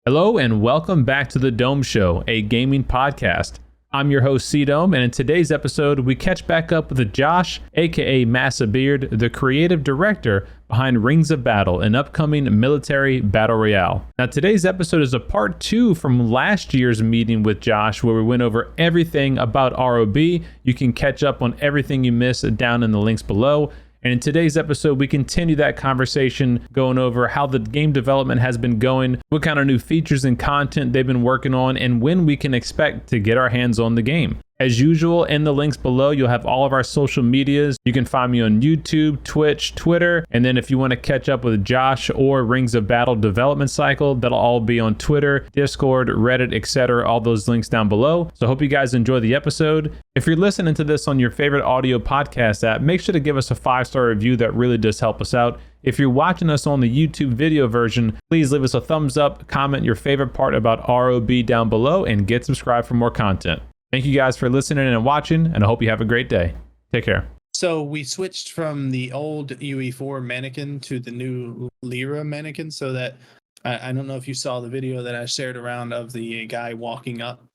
Hello and welcome back to the Dome Show, a gaming podcast. I'm your host CDome, and in today's episode, we catch back up with Josh, aka MassaBeard, the creative director behind Rings of Battle, an upcoming military battle royale. Now, today's episode is a part 2 from last year's meeting with Josh, where we went over everything about ROB. You can catch up on everything you missed down in the links below. And in today's episode, we continue that conversation going over how the game development has been going, what kind of new features and content they've been working on, and when we can expect to get our hands on the game. As usual, in the links below, you'll have all of our social medias. You can find me on YouTube, Twitch, Twitter, and then if you want to catch up with Josh or Rings of Battle development cycle, that'll all be on Twitter, Discord, Reddit, etc. All those links down below. So I hope you guys enjoy the episode. If you're listening to this on your favorite audio podcast app, make sure to give us a 5-star review. That really does help us out. If you're watching us on the YouTube video version, please leave us a thumbs up, comment your favorite part about ROB down below, and get subscribed for more content. Thank you guys for listening and watching, and I hope you have a great day. Take care. So we switched from the old UE4 mannequin to the new Lyra mannequin, so that I don't know if you saw the video that I shared around of the guy walking up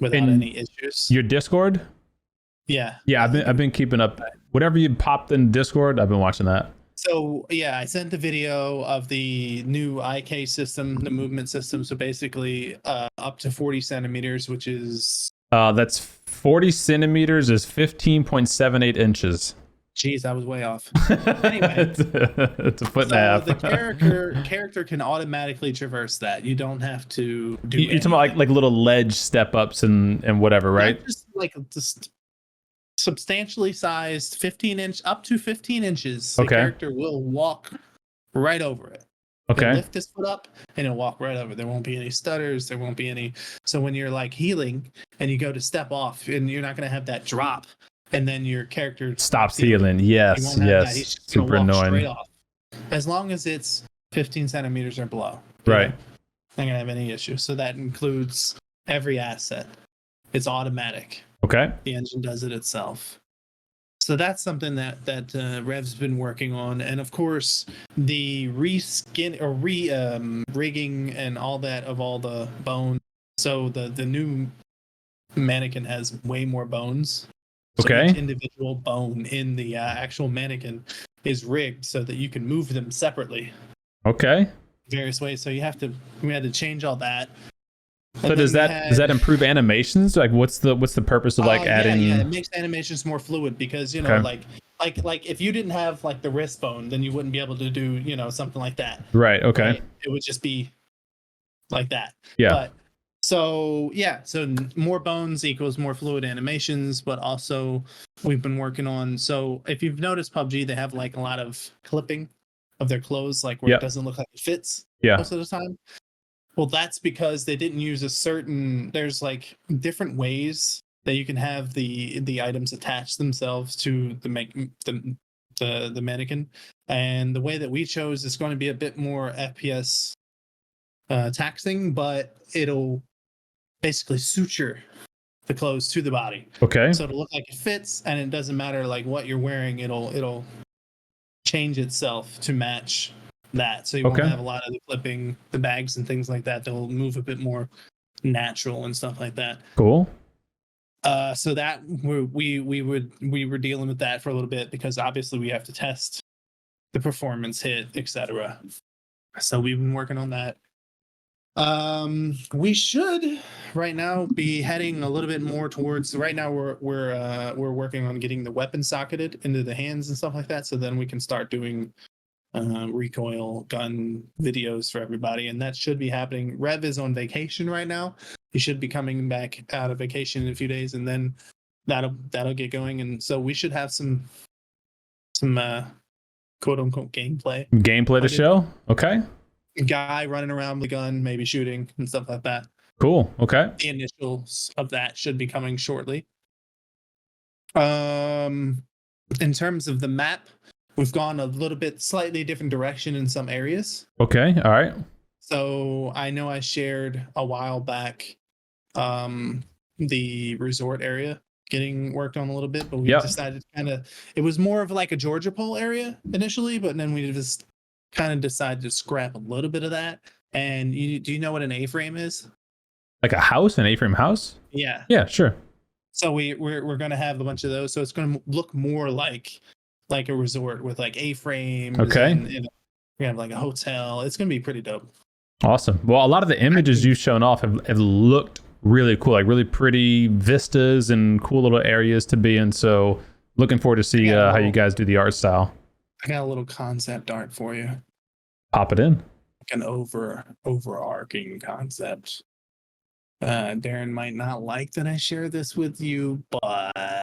without any issues. Your Discord? Yeah. Yeah, I've been keeping up. Whatever you popped in Discord, I've been watching that. So yeah, I sent the video of the new IK system, the movement system. So basically, up to 40 centimeters, which is that's 40 centimeters is 15.78 inches. Jeez, I was way off. Anyway, it's a foot and a half. The character can automatically traverse that. You don't have to do. You're talking about like little ledge step ups and whatever, right? Yeah, just substantially sized 15 inch up to 15 inches. Okay. The character will walk right over it. Okay. He'll lift his foot up and he'll walk right over. There won't be any stutters. There won't be any. So when you're like healing and you go to step off, and you're not going to have that drop, and then your character stops healing. Yes. Super annoying. Straight off. As long as it's 15 centimeters or below. Right. Not going to have any issue. So that includes every asset. It's automatic. Okay. The engine does it itself. So that's something that Rev's been working on, and of course the rigging and all that of all the bone. So the new mannequin has way more bones. So okay. Each individual bone in the actual mannequin is rigged so that you can move them separately. Okay. Various ways. So we had to change all that. So does that improve animations? Like what's the purpose of adding? Yeah, it makes animations more fluid because like if you didn't have like the wrist bone, then you wouldn't be able to do something like that. Right. Okay. Right? It would just be like that. Yeah. But so more bones equals more fluid animations, but also we've been working on. So if you've noticed PUBG, they have like a lot of clipping of their clothes, like where it doesn't look like it fits most of the time. Well, that's because they didn't use there's like different ways that you can have the items attach themselves to the mannequin. And the way that we chose is going to be a bit more FPS taxing, but it'll basically suture the clothes to the body. Okay. So it'll look like it fits, and it doesn't matter like what you're wearing, it'll change itself to match that. So you won't have a lot of the clipping, the bags and things like that. They'll move a bit more natural and stuff like that. Cool. So that we were dealing with that for a little bit because obviously we have to test the performance hit, etc. So we've been working on that. We should right now be heading a little bit more towards. Right now we're working on getting the weapon socketed into the hands and stuff like that. So then we can start doing recoil gun videos for everybody, and that should be happening. Rev is on vacation right now. He should be coming back out of vacation in a few days, and then that'll get going. And so we should have some quote unquote gameplay to show. Okay. Guy running around with a gun, maybe shooting and stuff like that. Cool. Okay. The initials of that should be coming shortly. In terms of the map, we've gone a little bit slightly different direction in some areas. Okay. All right. So I know I shared a while back the resort area getting worked on a little bit, but we decided it was more of like a Georgia pole area initially, but then we just kind of decided to scrap a little bit of that And do you know what an A-frame is? Like a house, an A-frame house? Yeah. Yeah, sure. So we're gonna have a bunch of those. So it's gonna look more like a resort with like A-frames. Okay. And we have like a hotel. It's gonna be pretty dope. Awesome. Well, a lot of the images you've shown off have looked really cool, like really pretty vistas and cool little areas to be in. So looking forward to see how you guys do the art style. I got a little concept art for you. Pop it in. Like an overarching concept. Darren might not like that I share this with you, but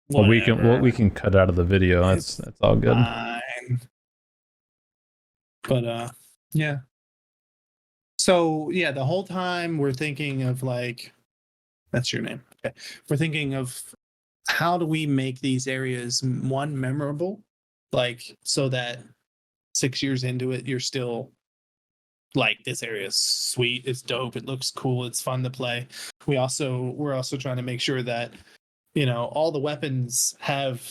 well, we can cut out of the video. That's all good. Fine. But yeah. So yeah, the whole time we're thinking of like, that's your name. Okay, we're thinking of how do we make these areas memorable, like so that 6 years into it, you're still like, this area is sweet, it's dope, it looks cool, it's fun to play. We're also trying to make sure that all the weapons have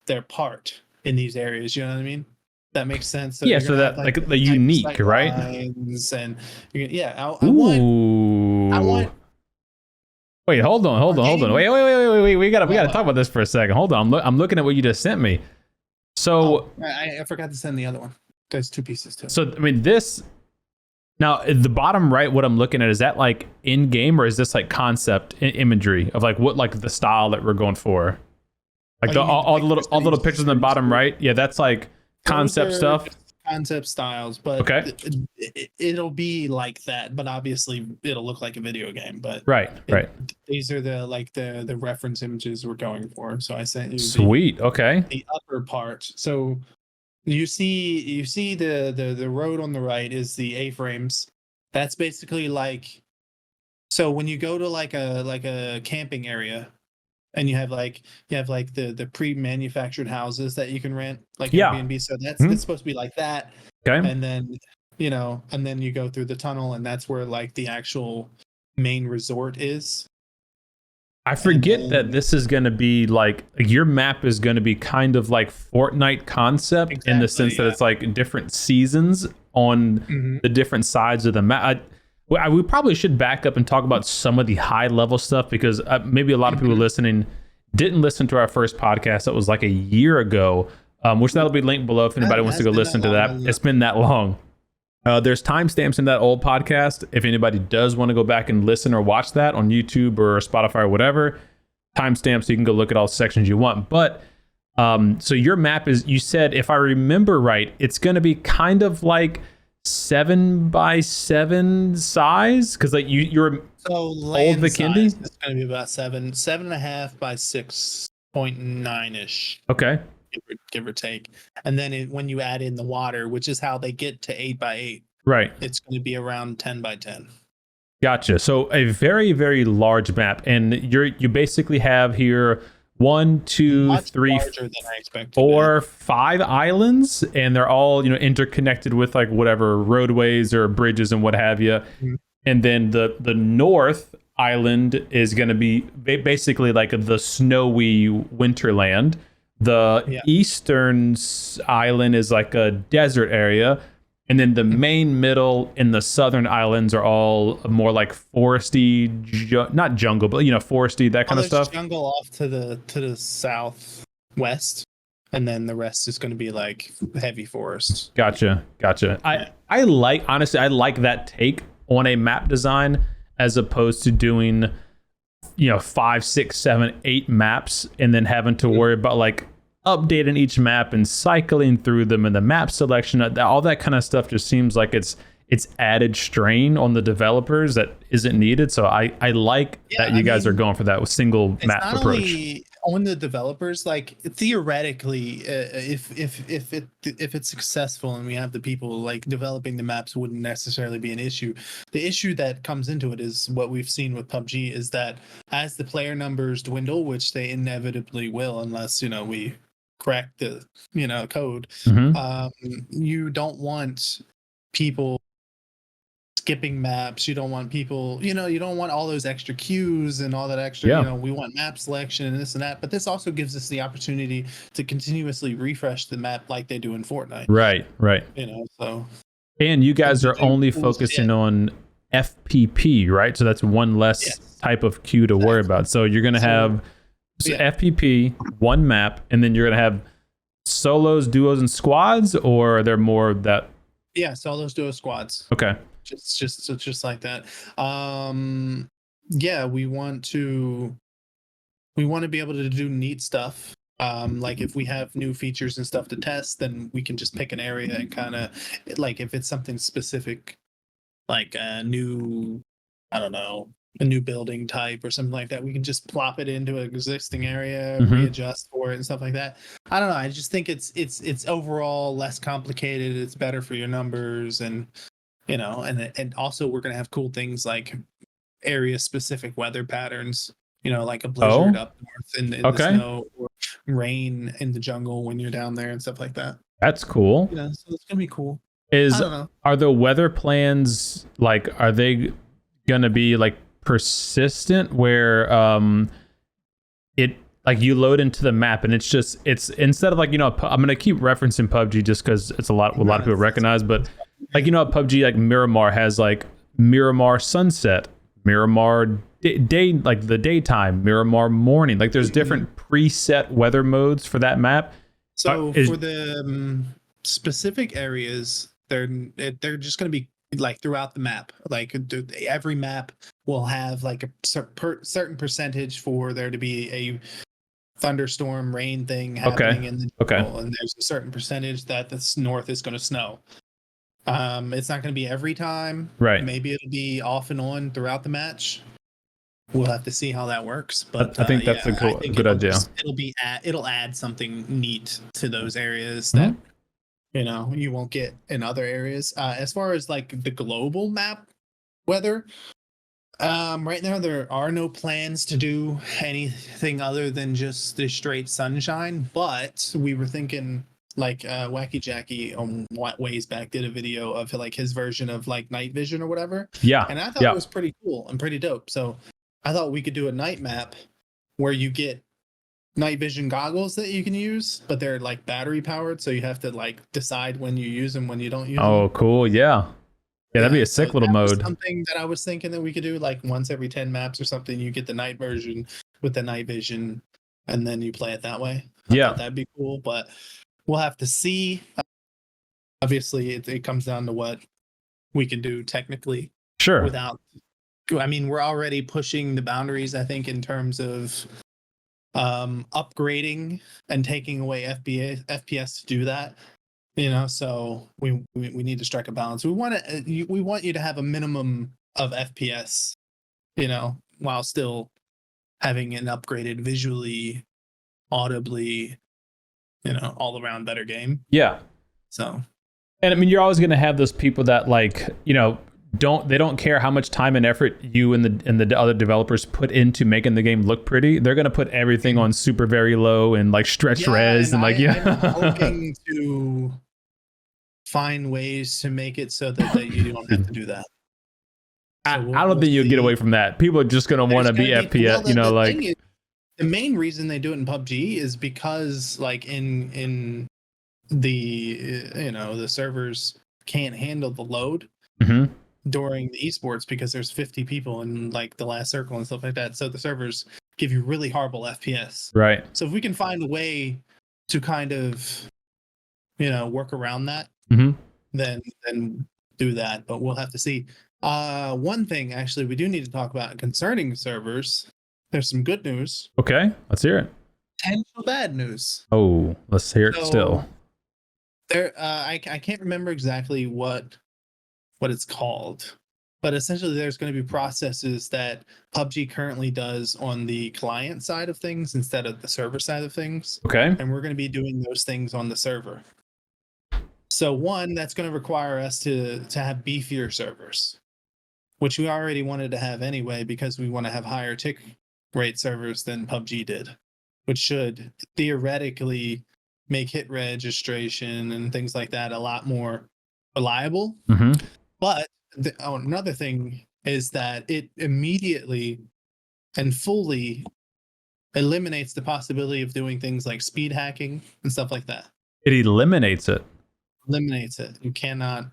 their part in these areas. You know what I mean? That makes sense. So yeah, so that like the unique, right? And I want. Wait, hold on. Wait. We gotta talk about this for a second. Hold on. I'm looking at what you just sent me. So I forgot to send the other one. There's 2 pieces too. So I mean, this now the bottom right, what I'm looking at, is that like in game, or is this like concept imagery of like what like the style that we're going for? Like all the little pictures in the bottom right. Yeah, that's like concept stuff. Concept styles, but okay, it'll be like that. But obviously, it'll look like a video game. But right. These are the reference images we're going for. So I sent you sweet. Okay, the upper part. So you see the road on the right is the A-frames. That's basically like, so when you go to like a camping area, and you have the pre-manufactured houses that you can rent, like Airbnb. So it's supposed to be like that. Okay. And then you go through the tunnel, and that's where like the actual main resort is. I forget that this is going to be like your map is going to be kind of like Fortnite concept, in the sense that it's like different seasons on the different sides of the map. We probably should back up and talk about some of the high level stuff, because maybe a lot of people listening didn't listen to our first podcast that was like a year ago, which that'll be linked below if anybody wants to go listen to that. It's been that long. There's timestamps in that old podcast. If anybody does want to go back and listen or watch that on YouTube or Spotify or whatever, timestamps, so you can go look at all the sections you want. But so your map is, you said, if I remember right, it's going to be kind of like 7x7 size, because like you're old Vikendi. It's going to be about 7.5 by 6.9 ish. Okay, give or take. And then when you add in the water, which is how they get to 8x8, right, it's going to be around 10x10. Gotcha. So a very, very large map, and you basically have here 1, 2, 3, 4, 5 islands, and they're all interconnected with like whatever roadways or bridges and what have you. And then the north island is going to be basically like the snowy winterland. The eastern island is like a desert area, and then the main, middle, and the southern islands are all more like foresty, not jungle, but foresty, that kind of stuff. Jungle off to the southwest, and then the rest is going to be like heavy forest. Gotcha. I like that take on a map design, as opposed to doing 5, 6, 7, 8 maps and then having to worry about like updating each map and cycling through them, and the map selection, all that kind of stuff just seems like it's added strain on the developers that isn't needed. So I like that you guys are going for that with single map approach. Only on the developers, like theoretically, if it's successful and we have the people like developing the maps, wouldn't necessarily be an issue. The issue that comes into it is what we've seen with PUBG, is that as the player numbers dwindle, which they inevitably will, unless we crack the code, you don't want people skipping maps. You don't want people, you don't want all those extra queues and all that extra, we want map selection and this and that. But this also gives us the opportunity to continuously refresh the map like they do in Fortnite. Right. So And you guys to are do only cool focusing shit. on FPP, right? So that's one less Yes. type of queue to worry about. So you're going to have yeah. FPP, one map, and then you're going to have solos, duos, and squads, or are there more of that? Yeah, solos, duo, squads. Okay. Just like that. Yeah, we want to be able to do neat stuff. Like if we have new features and stuff to test, then we can just pick an area and kind of like if it's something specific, like a new, I don't know, a new building type or something like that, we can just plop it into an existing area, readjust for it and stuff like that. I don't know. I just think it's overall less complicated. It's better for your numbers, and and also we're gonna have cool things like area specific weather patterns. Like a blizzard up north in the snow, or rain in the jungle when you're down there and stuff like that. That's cool. So it's gonna be cool. I don't know. Are the weather plans are they gonna be like persistent where it like you load into the map and it's instead of I'm gonna keep referencing PUBG just because it's a lot of people recognize, but PUBG, like Miramar has like Miramar sunset, Miramar day, like the daytime, Miramar morning, like there's different preset weather modes for that map. So for the specific areas, they're just going to be like throughout the map. Like every map will have like a certain percentage for there to be a thunderstorm rain thing happening in the jungle, and there's a certain percentage that the north is going to snow. It's not going to be every time, right? Maybe it'll be off and on throughout the match. We'll have to see how that works, but I think that's a good idea. It'll add something neat to those areas that you won't get in other areas. As far as like the global map weather, right now there are no plans to do anything other than just the straight sunshine. But we were thinking like Wacky Jackie ways back did a video of like his version of like night vision or whatever. Yeah, and I thought it was pretty cool and pretty dope. So I thought we could do a night map where you get night vision goggles that you can use, but they're like battery powered, so you have to like decide when you use them, when you don't use them. Oh, cool. Yeah, that'd be a sick little mode. Something that I was thinking that we could do, like once every 10 maps or something, you get the night version with the night vision, and then you play it that way. I thought that'd be cool, but we'll have to see. Obviously, it comes down to what we can do technically. Sure. We're already pushing the boundaries, I think, in terms of upgrading and taking away FPS to do that. So we need to strike a balance. We want you to have a minimum of FPS, while still having an upgraded visually, audibly, all around better game. Yeah. So, and I mean, you're always going to have those people that don't care how much time and effort you and the other developers put into making the game look pretty. They're going to put everything on super very low and like stretch res and I'm hoping to find ways to make it so that you don't have to do that. I don't think you'll get away from that. People are just going to want to be FPS, the main reason they do it in PUBG is because like in the the servers can't handle the load during the esports because there's 50 people in like the last circle and stuff like that. So the servers give you really horrible FPS. Right. So if we can find a way to kind of, work around that, then do that. But we'll have to see. One thing actually we do need to talk about concerning servers. There's some good news. Okay, let's hear it. Potential bad news. Oh, let's hear it still. There, I can't remember exactly what it's called, but essentially there's going to be processes that PUBG currently does on the client side of things instead of the server side of things. Okay. And we're going to be doing those things on the server. So one, that's going to require us to have beefier servers, which we already wanted to have anyway because we want to have higher tick rate servers than PUBG did, which should theoretically make hit registration and things like that a lot more reliable. But another thing is that it immediately and fully eliminates the possibility of doing things like speed hacking and stuff like that. It eliminates it. You cannot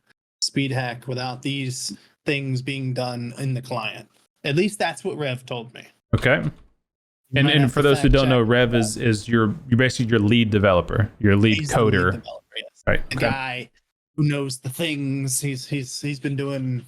speed hack without these things being done in the client. At least that's what Rev told me. Okay. And for those who don't know, Rev is you're basically your lead developer, your lead He's coder. The lead developer, yes. Right. The guy who knows the things. He's been doing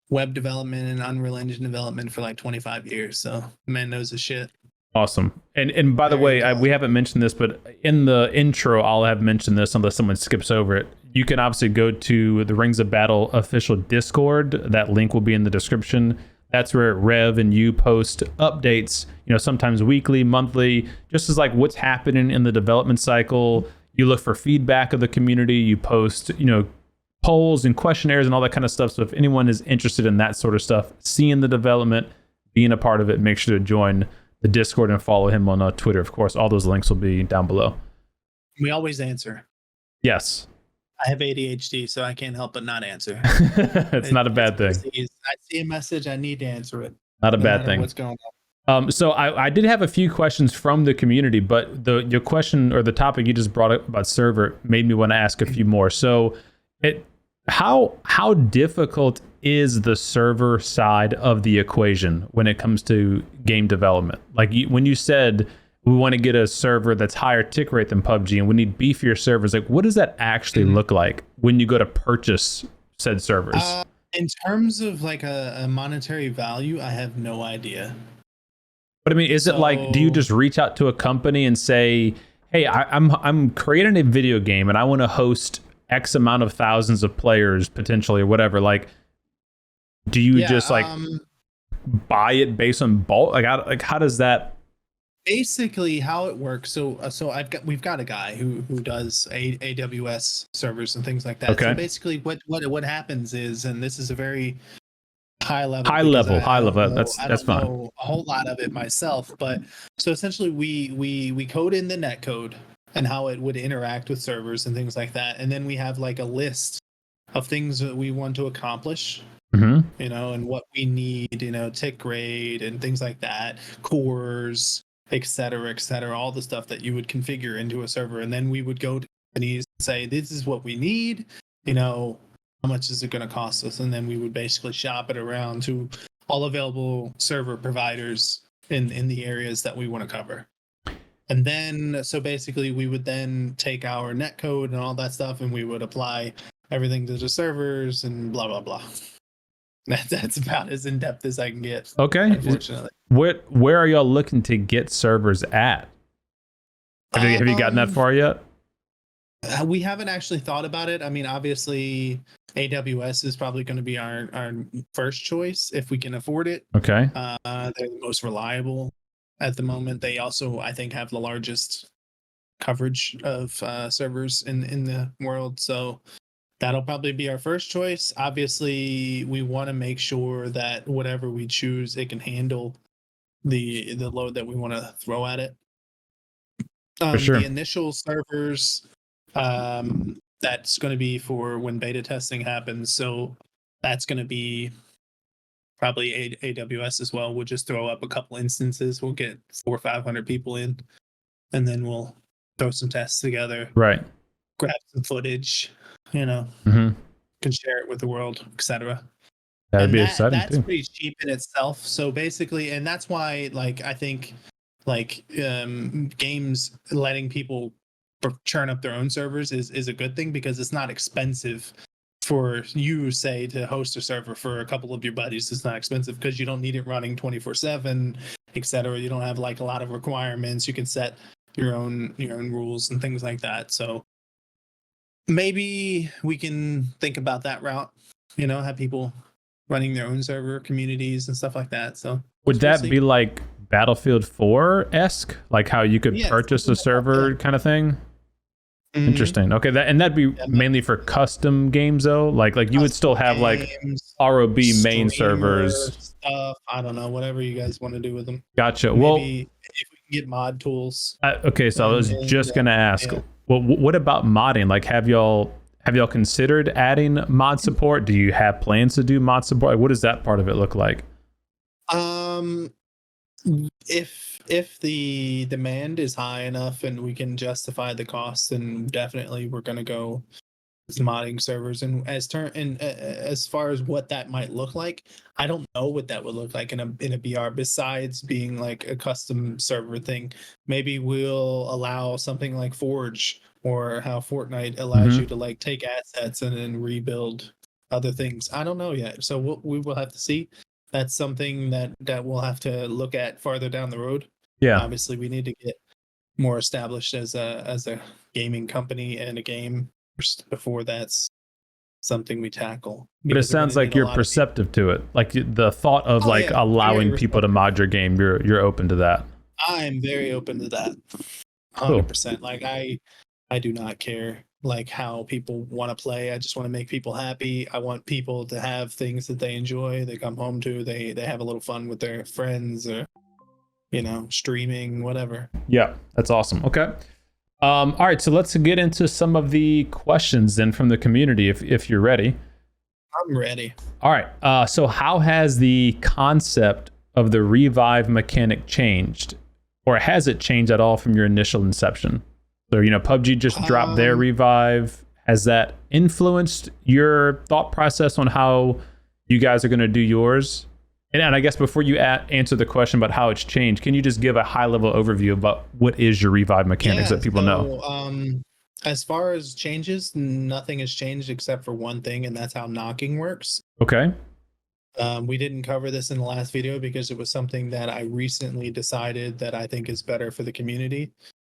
web development and Unreal Engine development for like 25 years. So the man knows his shit. Awesome. And by the way, we haven't mentioned this, but in the intro, I'll have mentioned this unless someone skips over it. You can obviously go to the Rings of Battle official Discord. That link will be in the description. That's where Rev and you post updates, sometimes weekly, monthly, just as like what's happening in the development cycle. You look for feedback of the community. You post, polls and questionnaires and all that kind of stuff. So if anyone is interested in that sort of stuff, seeing the development, being a part of it, make sure to join the Discord and follow him on Twitter. Of course, all those links will be down below. We always answer. Yes. I have ADHD, so I can't help but not answer. It's not a bad thing. I see a message, I need to answer it. Not a bad thing. What's going on? So I did have a few questions from the community, but your question or the topic you just brought up about server made me want to ask a few more. So how difficult is the server side of the equation when it comes to game development? Like when you said we want to get a server that's higher tick rate than PUBG and we need beefier servers, like what does that actually look like when you go to purchase said servers? In terms of like a monetary value, I have no idea. But I mean, is it like, do you just reach out to a company and say, hey, I'm creating a video game and I want to host X amount of thousands of players potentially or whatever? Like, do you just like buy it based on bulk? Like how does that? Basically, how it works. So we've got a guy who does AWS servers and things like that. Okay. So basically, what happens is, and this is a very high level. That's fine. I don't know a whole lot of it myself, but so essentially, we code in the netcode and how it would interact with servers and things like that, and then we have like a list of things that we want to accomplish. Mm-hmm. And what we need, tick rate and things like that, cores, et cetera, all the stuff that you would configure into a server. And then we would go to companies and say, this is what we need, how much is it going to cost us? And then we would basically shop it around to all available server providers in the areas that we want to cover. And then, so basically we would then take our netcode and all that stuff and we would apply everything to the servers and blah, blah, blah. That's about as in-depth as I can get. Okay. Unfortunately. Where are y'all looking to get servers at? Have you gotten that far yet? We haven't actually thought about it. I mean, obviously, AWS is probably going to be our first choice if we can afford it. Okay. They're the most reliable at the moment. They also, I think, have the largest coverage of servers in the world. So that'll probably be our first choice. Obviously, we want to make sure that whatever we choose, it can handle the load that we want to throw at it. For sure. The initial servers, that's going to be for when beta testing happens. So that's going to be probably AWS as well. We'll just throw up a couple instances. We'll get 400 or 500 people in, and then we'll throw some tests together. Right. Grab some footage, mm-hmm. can share it with the world, etc. That'd be exciting that's too. pretty cheap in itself. So basically, and that's why, I think, games letting people churn up their own servers is a good thing because it's not expensive for you, say, to host a server for a couple of your buddies. It's not expensive because you don't need it running 24/7, etc. You don't have a lot of requirements. You can set your own rules and things like that. So maybe we can think about that route, have people running their own server communities and stuff like that. So would that be like Battlefield 4-esque, like how you could purchase a server kind of thing? Mm-hmm. Interesting. Okay, that'd be mainly for custom games though. Like you would still have games, ROB main servers. Stuff. I don't know, whatever you guys want to do with them. Gotcha. Maybe well, if we can get mod tools. Okay, so I was just gonna ask. Yeah. Well, what about modding? Like, have y'all considered adding mod support? Do you have plans to do mod support? Like, what does that part of it look like? If the demand is high enough and we can justify the cost, then definitely we're going to go modding servers, and as far as what that might look like, I don't know what that would look like in a BR besides being like a custom server thing. Maybe we'll allow something like Forge, or how Fortnite allows you to like take assets and then rebuild other things. I don't know yet, so we will have to see. That's something that we'll have to look at farther down the road. Yeah. Obviously we need to get more established as a gaming company and a game first before that's something we tackle. But it sounds like you're perceptive to it. Like the thought of allowing people to mod your game, you're open to that. I'm very open to that. 100%. Like I do not care like how people want to play. I just want to make people happy. I want people to have things that they enjoy, they come home to, they have a little fun with their friends, or streaming, whatever. Yeah, that's awesome. Okay. All right, so let's get into some of the questions then from the community if you're ready. I'm ready. All right. So how has the concept of the revive mechanic changed, or has it changed at all from your initial inception? So, PUBG just dropped their revive. Has that influenced your thought process on how you guys are going to do yours? And I guess before you answer the question about how it's changed, can you just give a high-level overview about what is your revive mechanics that people know? As far as changes, nothing has changed except for one thing, and that's how knocking works. Okay. We didn't cover this in the last video because it was something that I recently decided that I think is better for the community.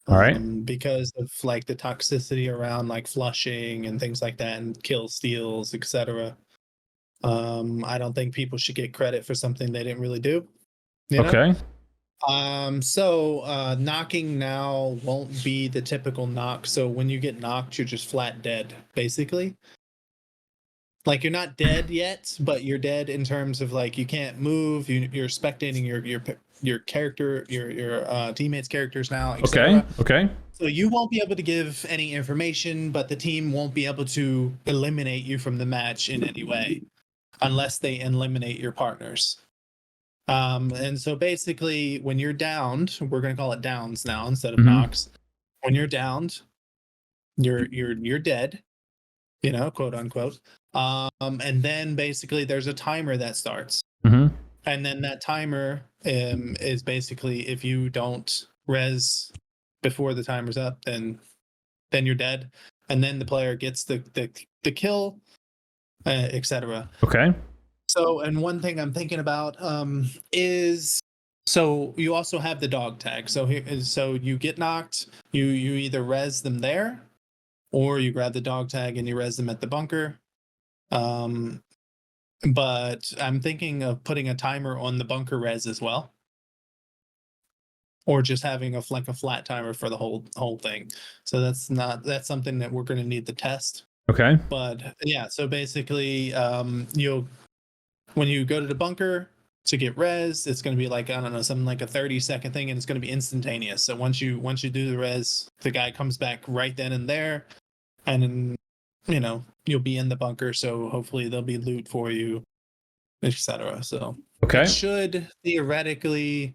All right. Because of like the toxicity around like flushing and things like that, and kill steals, etc. I don't think people should get credit for something they didn't really do. Okay. So knocking now won't be the typical knock. So when you get knocked, you're just flat dead, basically. Like you're not dead yet, but you're dead in terms of like you can't move. You're spectating your character, your teammates' characters now. Okay. So you won't be able to give any information, but the team won't be able to eliminate you from the match in any way, unless they eliminate your partners. And so basically when you're downed, we're going to call it downs now instead of knocks. When you're downed, you're dead, quote unquote. And then basically there's a timer that starts. And then that timer is basically if you don't res before the timer's up, then you're dead. And then the player gets the kill, etc. Okay. So, and one thing I'm thinking about is, so you also have the dog tag. So you get knocked, you either res them there, or you grab the dog tag and you res them at the bunker. But I'm thinking of putting a timer on the bunker res as well, or just having a flat timer for the whole thing. So that's something that we're going to need to test. Okay. But yeah, so basically, when you go to the bunker to get res, it's going to be like, I don't know, something like a 30-second thing, and it's going to be instantaneous. So once you do the res, the guy comes back right then and there, and then you'll be in the bunker. So hopefully there'll be loot for you, etc. So it should theoretically,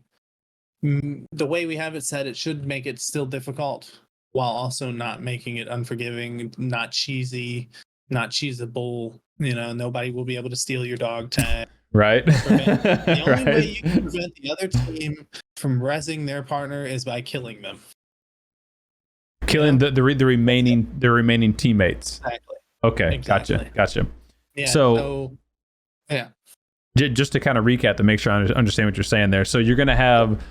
the way we have it set, it should make it still difficult while also not making it unforgiving, not cheesy, not cheesable. Nobody will be able to steal your dog tag. Right. The only way you can prevent the other team from resing their partner is by killing them. Killing the remaining teammates. Exactly. Okay. Exactly. Gotcha. Yeah. So yeah. Just to kind of recap to make sure I understand what you're saying there. So you're going to have,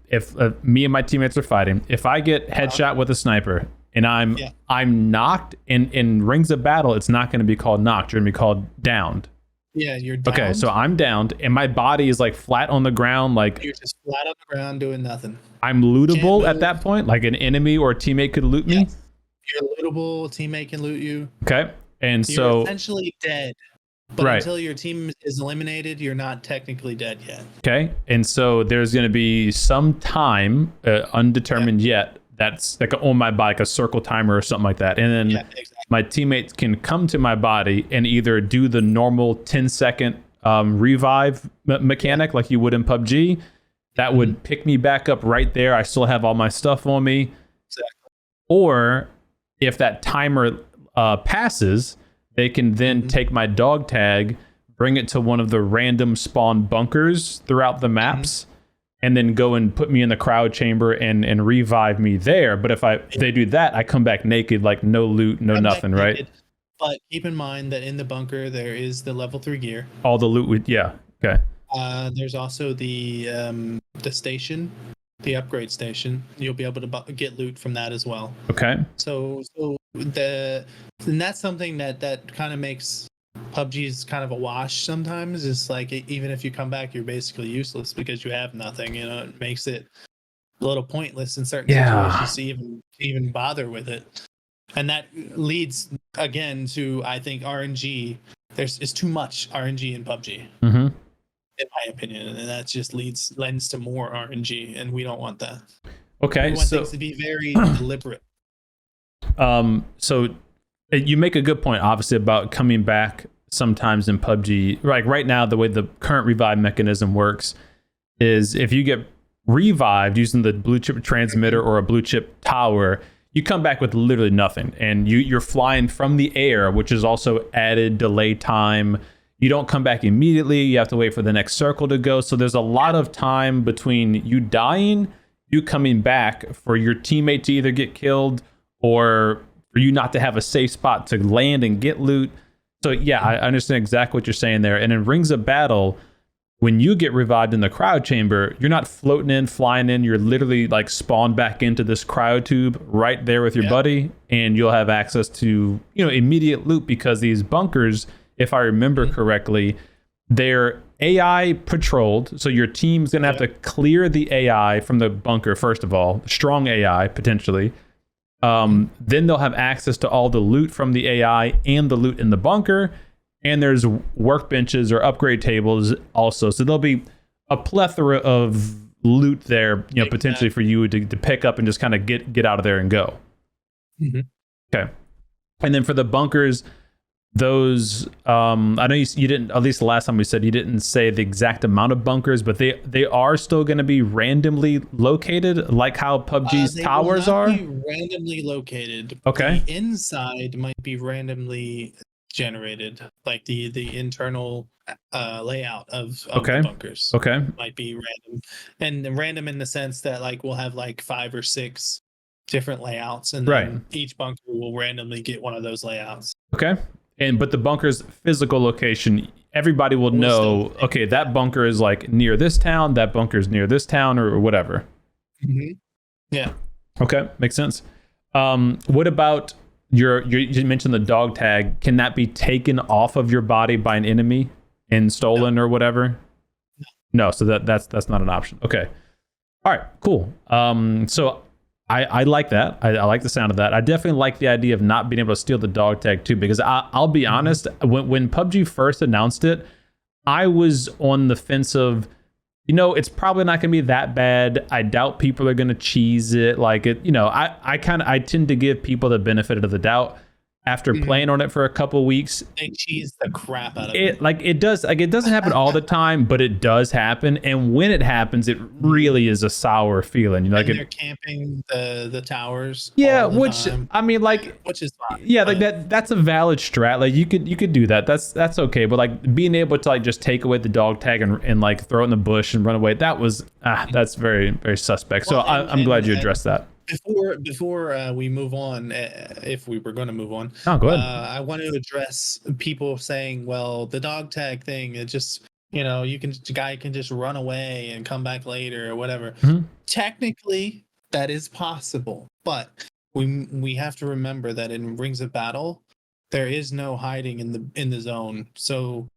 if me and my teammates are fighting, if I get headshot with a sniper and I'm knocked in rings of battle, it's not going to be called knocked. You're going to be called downed. Yeah, you're downed. Okay, so I'm downed and my body is like flat on the ground. Like you're just flat on the ground doing nothing. I'm lootable at that point. Like an enemy or a teammate could loot me. You're lootable. A teammate can loot you. Okay, and you're so essentially dead. But until your team is eliminated, you're not technically dead yet. Okay, and so there's going to be some time, undetermined yet, that's like on my body, like a circle timer or something like that. And then my teammates can come to my body and either do the normal 10-second revive mechanic like you would in PUBG. That would pick me back up right there. I still have all my stuff on me. Exactly. Or if that timer passes, they can then take my dog tag, bring it to one of the random spawn bunkers throughout the maps, and then go and put me in the crowd chamber and revive me there. But if they do that, I come back naked, like no loot, no nothing, right? But keep in mind that in the bunker there is the level 3 gear. All the loot okay. There's also the station, the upgrade station. You'll be able to get loot from that as well. Okay. So and that's something that kind of makes PUBG's kind of a wash sometimes. It's like even if you come back, you're basically useless because you have nothing. You know, it makes it a little pointless in certain situations to even bother with it. And that leads again to, I think, RNG. It's too much RNG in PUBG, in my opinion, and that just lends to more RNG, and we don't want that. Okay, we want things to be very deliberate. So you make a good point, obviously, about coming back sometimes in PUBG. Like right now, the way the current revive mechanism works is if you get revived using the blue chip transmitter or a blue chip tower, you come back with literally nothing, and you're flying from the air, which is also added delay time. You don't come back immediately. You have to wait for the next circle to go. So there's a lot of time between you dying, you coming back, for your teammate to either get killed or for you not to have a safe spot to land and get loot. So yeah, I understand exactly what you're saying there. And in Rings of Battle, when you get revived in the crowd chamber, you're not floating in, flying in. You're literally like spawned back into this cryo tube right there with your buddy, and you'll have access to, immediate loot, because these bunkers, if I remember correctly, they're AI patrolled. So your team's going to have to clear the AI from the bunker, first of all, strong AI potentially. Then they'll have access to all the loot from the AI and the loot in the bunker. And there's workbenches or upgrade tables also. So there'll be a plethora of loot there, potentially for you to pick up and just kind of get out of there and go. Okay. And then for the bunkers, those, I know you didn't, at least the last time we said, you didn't say the exact amount of bunkers, but they are still going to be randomly located, like how PUBG's towers are? They will not be randomly located. Okay. The inside might be randomly generated, like the internal layout of the bunkers might be random, and random in the sense that like we'll have like 5 or 6 different layouts, and then each bunker will randomly get one of those layouts. But the bunker's physical location, everybody will know, okay, that bunker is like near this town, that bunker is near this town, or whatever. Yeah. Okay, makes sense. What about you mentioned the dog tag? Can that be taken off of your body by an enemy and stolen or whatever? No, so that's not an option. Okay. All right, cool. So I like that. I like the sound of that. I definitely like the idea of not being able to steal the dog tag too, because I'll be honest, when PUBG first announced it, I was on the fence of, it's probably not going to be that bad. I doubt people are going to cheese it. Like it, I tend to give people the benefit of the doubt. After playing on it for a couple weeks, they cheese the crap out of it. Like it doesn't happen all the time, but it does happen. And when it happens, it really is a sour feeling. They're camping the towers. Yeah, which time. I mean, like, which is fine. Yeah, like that's a valid strat. Like you could do that. That's okay. But like being able to like just take away the dog tag and like throw it in the bush and run away, that's very, very suspect. So I'm glad you addressed that. Before we move on, if we were going to move on, go ahead. I want to address people saying, well, the dog tag thing, it just, the guy can just run away and come back later or whatever. Technically, that is possible, but we have to remember that in Rings of Battle, there is no hiding in the zone. So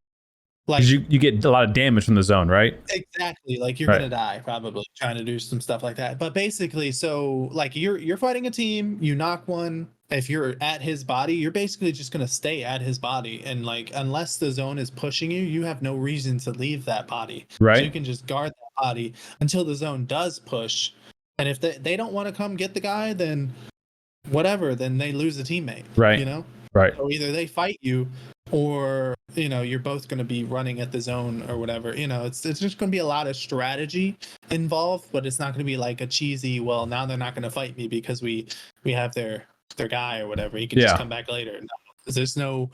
like you get a lot of damage from the zone, right? Exactly. Like you're gonna die probably trying to do some stuff like that. But basically, so like you're fighting a team, you knock one. If you're at his body, you're basically just gonna stay at his body, and like unless the zone is pushing you, you have no reason to leave that body. Right. So you can just guard that body until the zone does push. And if they don't want to come get the guy, then whatever, then they lose a teammate. Right. Right. So either they fight you, or you're both going to be running at the zone or whatever. It's just going to be a lot of strategy involved, but it's not going to be like a cheesy, well, now they're not going to fight me because we have their their guy or whatever. He can just come back later. No, there's no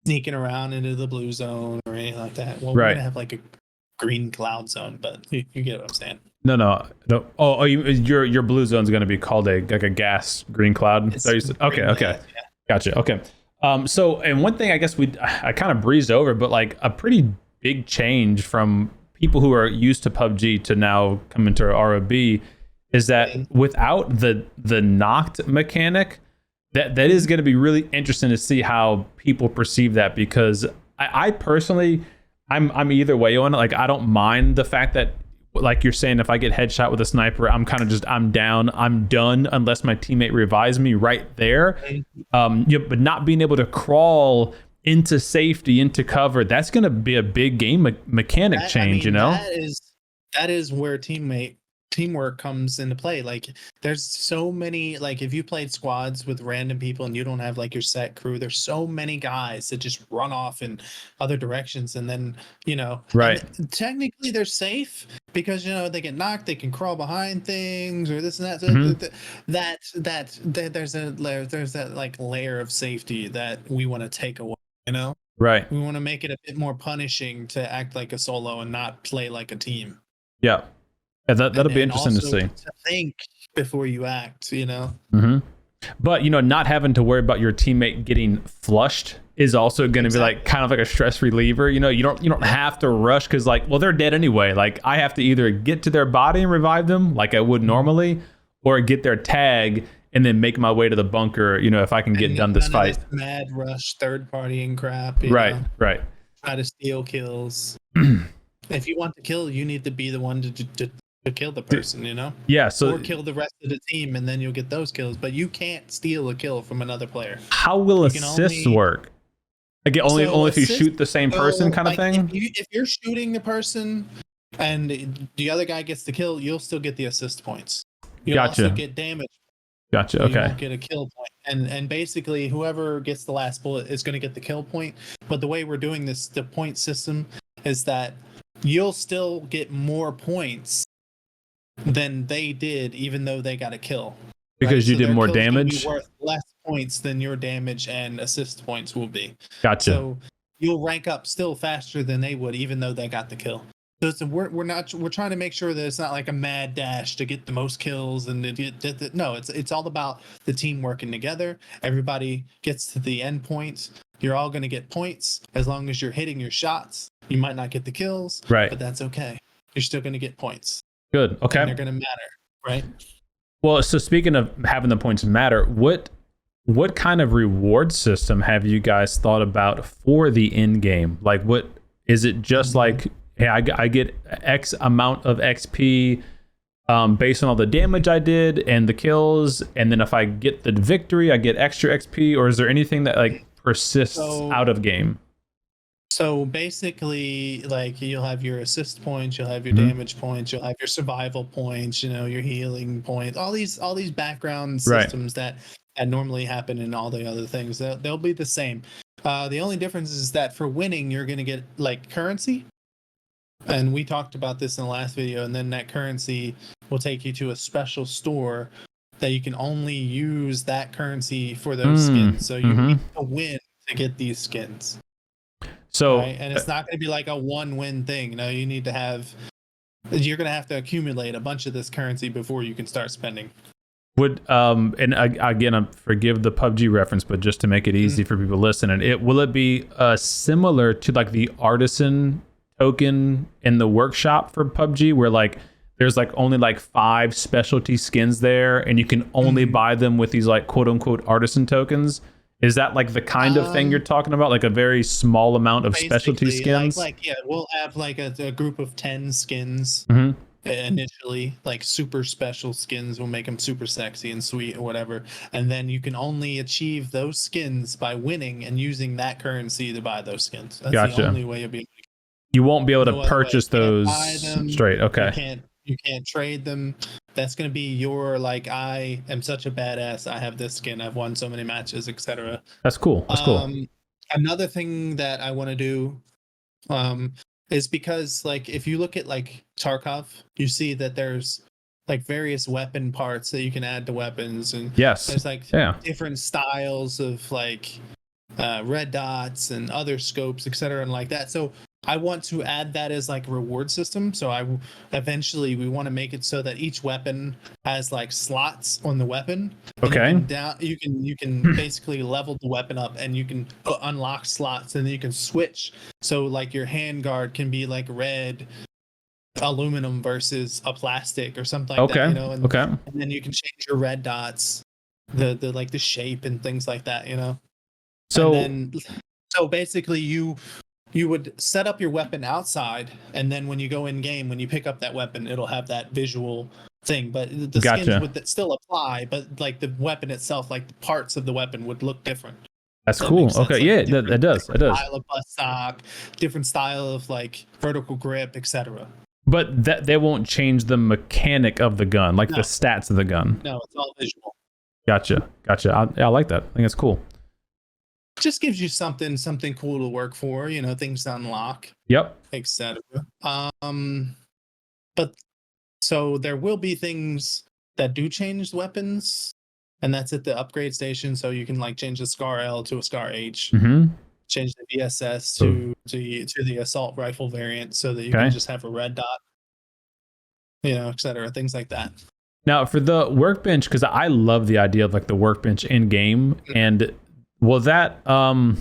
sneaking around into the blue zone or anything like that. Well, we're gonna have like a green cloud zone, but you get what I'm saying. No. Oh, your blue zone is going to be called a gas green cloud. Okay. Yeah. Gotcha. Okay. So, and one thing I guess I kind of breezed over, but like a pretty big change from people who are used to PUBG to now come into ROB is that without the knocked mechanic, that is going to be really interesting to see how people perceive that, because I personally, I'm either way on it. Like, I don't mind the fact that, like you're saying, if I get headshot with a sniper, I'm down, I'm done unless my teammate revives me right there. But not being able to crawl into safety, into cover, that's going to be a big game mechanic change. That is where teamwork comes into play. Like, there's so many, like, if you played squads with random people and you don't have like your set crew, there's so many guys that just run off in other directions, and then right, technically they're safe because they get knocked, they can crawl behind things or this and that. There's that like layer of safety that we want to take away. Right, we want to make it a bit more punishing to act like a solo and not play like a team. Yeah, that'll be interesting to see. To think before you act, But not having to worry about your teammate getting flushed is also going to be like kind of like a stress reliever. You don't have to rush because they're dead anyway. Like, I have to either get to their body and revive them like I would normally, or get their tag and then make my way to the bunker. If I can get done this fight. Mad rush, third partying crap. Right. Try to steal kills. If you want to kill, you need to be the one to kill the person, Yeah. Or kill the rest of the team, and then you'll get those kills. But you can't steal a kill from another player. How will assists work? Like, only if you shoot the same person, kind of thing. If you're shooting the person and the other guy gets the kill, you'll still get the assist points. You'll also get damage. Gotcha. Okay. You won't get a kill point, and basically whoever gets the last bullet is going to get the kill point. But the way we're doing this, the point system, is that you'll still get more points than they did, even though they got a kill. Because you did more damage. Be worth less points than your damage and assist points will be. Gotcha. So you'll rank up still faster than they would, even though they got the kill. So we're trying to make sure that it's not like a mad dash to get the most kills and no, it's all about the team working together. Everybody gets to the end points. You're all going to get points as long as you're hitting your shots. You might not get the kills, right? But that's okay. You're still going to get points. Good. Okay. And they're going to matter, right? Well, so speaking of having the points matter, what kind of reward system have you guys thought about for the end game? Like, what is it? Just like, hey, I get X amount of XP based on all the damage I did and the kills, and then if I get the victory, I get extra XP, or is there anything that like persists out of game? So basically, like, you'll have your assist points, you'll have your damage points, you'll have your survival points, your healing points, all these background systems that normally happen in all the other things. They'll be the same. The only difference is that for winning, you're going to get like currency. And we talked about this in the last video, and then that currency will take you to a special store that you can only use that currency for those skins. So you need to win to get these skins. So, right? And it's not going to be like a one-win thing. You need to you're going to have to accumulate a bunch of this currency before you can start spending. Would and again, forgive the PUBG reference, but just to make it easy for people listening, will it be similar to like the artisan token in the workshop for PUBG, where like there's like only like 5 specialty skins there, and you can only buy them with these like quote unquote artisan tokens? Is that like the kind of thing you're talking about, like a very small amount of specialty skins? We'll have like a group of 10 skins initially, like super special skins. We'll make them super sexy and sweet or whatever, and then you can only achieve those skins by winning and using that currency to buy those skins. That's the only way you'll be able to. You won't be able to purchase those straight. Okay. You can't trade them. That's going to be your, like, I am such a badass, I have this skin, I've won so many matches, etc. That's cool. Another thing that I want to do is because, like, if you look at like Tarkov, you see that there's various weapon parts that you can add to weapons, and Yes. there's like Yeah. different styles of like red dots and other scopes, etc., and like that. So I want to add that as like a reward system. So eventually we want to make it so that each weapon has like slots on the weapon. Okay. You can basically level the weapon up, and you can unlock slots, and then you can switch. So like your handguard can be like red aluminum versus a plastic or something like that, you know. And then you can change your red dots, the like the shape and things like that, you know. So basically you would set up your weapon outside, and then when you go in game, when you pick up that weapon, it'll have that visual thing. But the skins would still apply, but like the weapon itself, like the parts of the weapon would look different. That's cool. Okay, like, yeah, that does. It does. Style of bust stock, different style of like vertical grip, etc. But they won't change the mechanic of the gun, like the stats of the gun. No, it's all visual. Gotcha. I like that. I think it's cool. Just gives you something cool to work for, you know, things to unlock. Yep. Etc. But so there will be things that do change weapons, and that's at the upgrade station. So you can like change the Scar L to a Scar H, change the VSS to the assault rifle variant, so that you can just have a red dot, you know, etc. Things like that. Now for the workbench, because I love the idea of like the workbench in game, and well, that I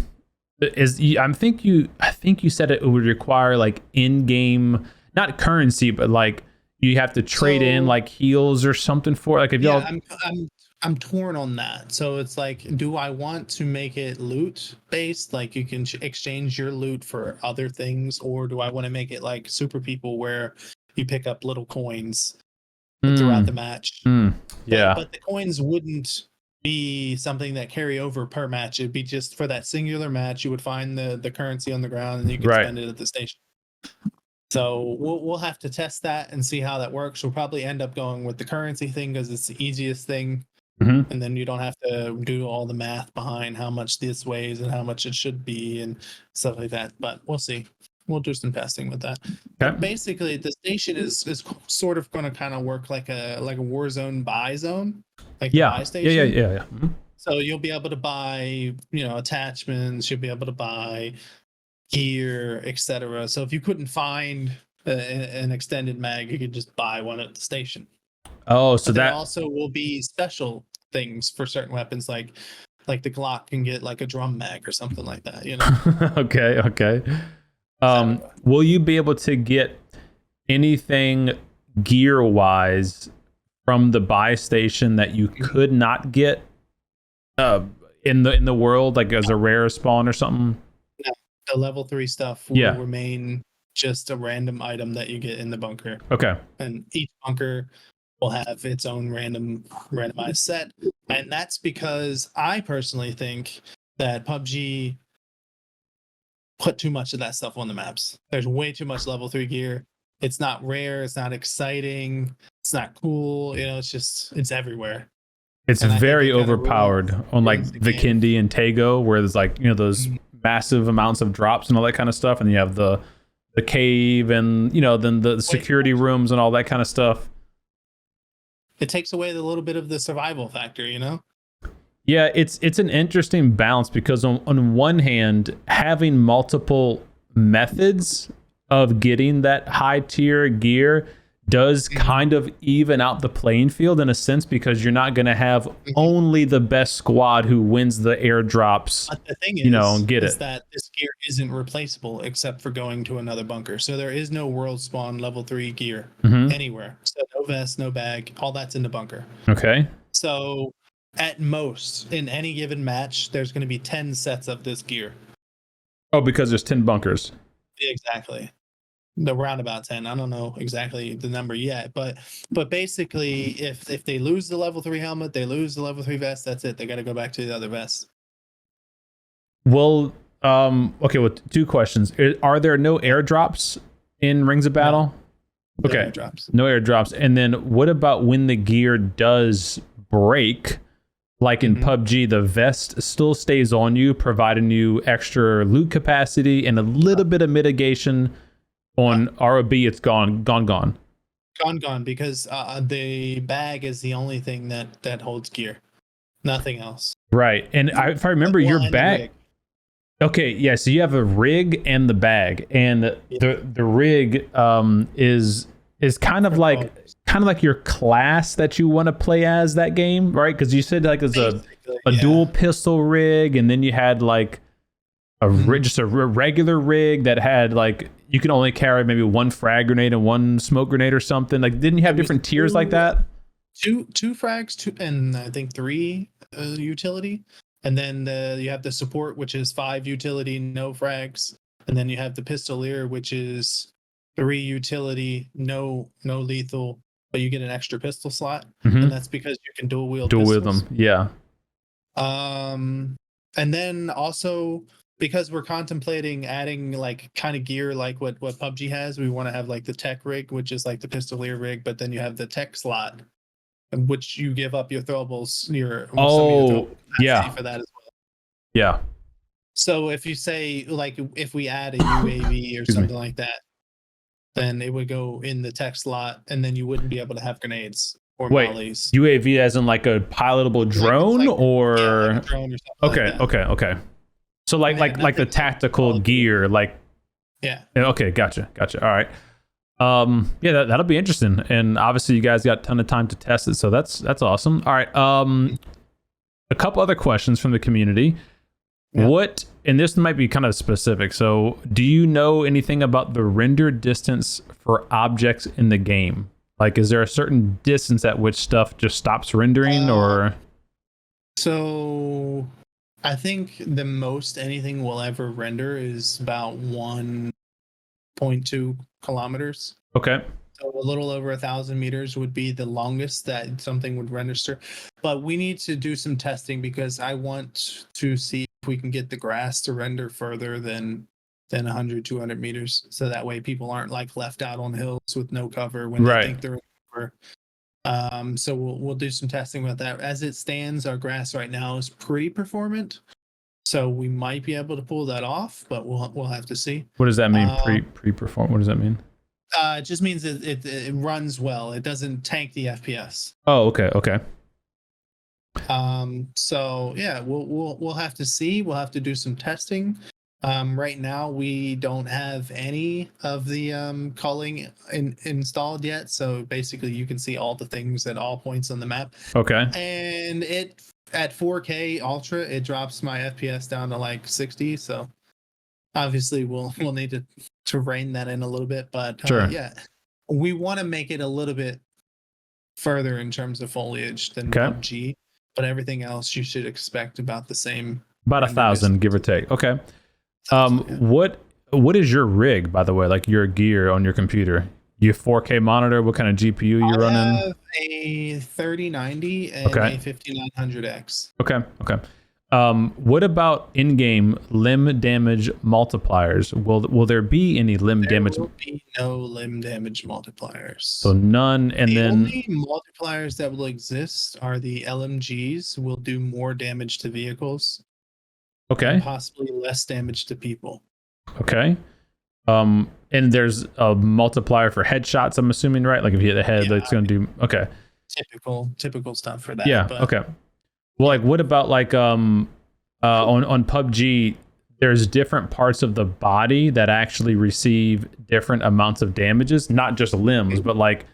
think you said it would require like in-game, not currency, but like you have to trade in like heals or something for it. Like if y'all. I'm torn on that. So it's like, do I want to make it loot based, like you can exchange your loot for other things, or do I want to make it like Super People where you pick up little coins throughout the match? Yeah, but the coins wouldn't be something that carry over per match. It'd be just for that singular match. You would find the currency on the ground, and you can spend it at the station. So we'll have to test that and see how that works. We'll probably end up going with the currency thing because it's the easiest thing, and then you don't have to do all the math behind how much this weighs and how much it should be and stuff like that. But we'll see. We'll do some testing with that. But basically, the station is sort of going to kind of work like a Warzone buy zone, like the buy station. Yeah. So you'll be able to buy, you know, attachments. You'll be able to buy gear, etc. So if you couldn't find an extended mag, you could just buy one at the station. Oh, so there also will be special things for certain weapons, like the Glock can get like a drum mag or something like that, you know. Okay. Will you be able to get anything gear wise from the buy station that you could not get in the world, like as a rare spawn or something? No, the level 3 stuff will remain just a random item that you get in the bunker. Okay. And each bunker will have its own randomized set. And that's because I personally think that PUBG put too much of that stuff on the maps. There's way too much level 3 gear. It's not rare, it's not exciting, it's not cool, you know, it's everywhere. It's very overpowered on like Vikendi and Tego, where there's like, you know, those massive amounts of drops and all that kind of stuff, and you have the cave and, you know, then the security rooms and all that kind of stuff. It takes away the little bit of the survival factor, you know? Yeah, it's an interesting balance because on one hand, having multiple methods of getting that high tier gear does kind of even out the playing field in a sense, because you're not going to have only the best squad who wins the airdrops, but the thing and get it. That this gear isn't replaceable except for going to another bunker. So there is no world spawn level 3 gear anywhere. So no vest, no bag, all that's in the bunker. Okay. So at most, in any given match, there's going to be 10 sets of this gear. Oh, because there's 10 bunkers. Exactly. The roundabout 10. I don't know exactly the number yet, but basically, if they lose the level 3 helmet, they lose the level 3 vest. That's it. They got to go back to the other vest. Well, okay. Well, 2 questions. Are there no airdrops in Rings of Battle? No. Okay. No airdrops. And then what about when the gear does break? Like in PUBG, the vest still stays on you, providing you extra loot capacity and a little bit of mitigation. On ROB, it's gone. Gone because the bag is the only thing that holds gear, nothing else. Right. And if I remember your Well, and the bag. rig. Okay, yeah. So you have a rig and the bag, and the rig is kind of like your class that you want to play as that game, right? Because you said like it's a dual pistol rig, and then you had like just a regular rig that had like you can only carry maybe one frag grenade and one smoke grenade or something. Like, didn't you have different tiers like that? Two frags, and I think 3 utility. And then you have the support, which is 5 utility, no frags. And then you have the pistolier, which is 3 utility, no lethal, but you get an extra pistol slot. Mm-hmm. And that's because you can dual wield them. Yeah. And then also because we're contemplating adding like kind of gear like what PUBG has, we want to have like the tech rig, which is like the pistolier rig, but then you have the tech slot, which you give up your throwables, yeah, for that as well. Yeah. So if you say like if we add a UAV or something like that, then it would go in the tech slot, and then you wouldn't be able to have grenades or mollies. UAV as in like a pilotable drone, or like a drone or something like that. Okay. So like the tactical gear, like Okay, gotcha. All right. Yeah, that'll be interesting, and obviously you guys got a ton of time to test it, so that's awesome. All right. A couple other questions from the community. Yeah. What, and this might be kind of specific. So, do you know anything about the render distance for objects in the game? Like, is there a certain distance at which stuff just stops rendering, or? So, I think the most anything will ever render is about 1.2 kilometers. Okay. So a little over 1,000 meters would be the longest that something would register. But we need to do some testing because I want to see if we can get the grass to render further than 100, 200 meters. So that way people aren't like left out on hills with no cover when they think they're in cover. So we'll do some testing with that. As it stands, our grass right now is pretty performant. So we might be able to pull that off, but we'll have to see. What does that mean? Pre-perform? What does that mean? It just means it runs well. It doesn't tank the FPS. Oh, okay. So yeah, we'll have to see. We'll have to do some testing. Right now we don't have any of the culling installed yet. So basically, you can see all the things at all points on the map. Okay. And it at 4K Ultra, it drops my FPS down to like 60. So obviously, we'll need to rein that in a little bit, but sure. Yeah, we want to make it a little bit further in terms of foliage than PUBG, but everything else you should expect about the same. About 1,000, give or take. Okay. What is your rig, by the way? Like your gear on your computer? You 4K monitor? What kind of GPU you running? I have a 3090 and a 5900X. Okay. What about in-game limb damage multipliers? Will there be any limb damage? There will be no limb damage multipliers. So none, and the then only multipliers that will exist are the LMGs. Will do more damage to vehicles. Okay. And possibly less damage to people. Okay. And there's a multiplier for headshots, I'm assuming, right? Like if you hit the head, it's going to do. Okay. Typical stuff for that. Yeah. But, okay. Well, like what about like on PUBG? There's different parts of the body that actually receive different amounts of damages, not just limbs, but like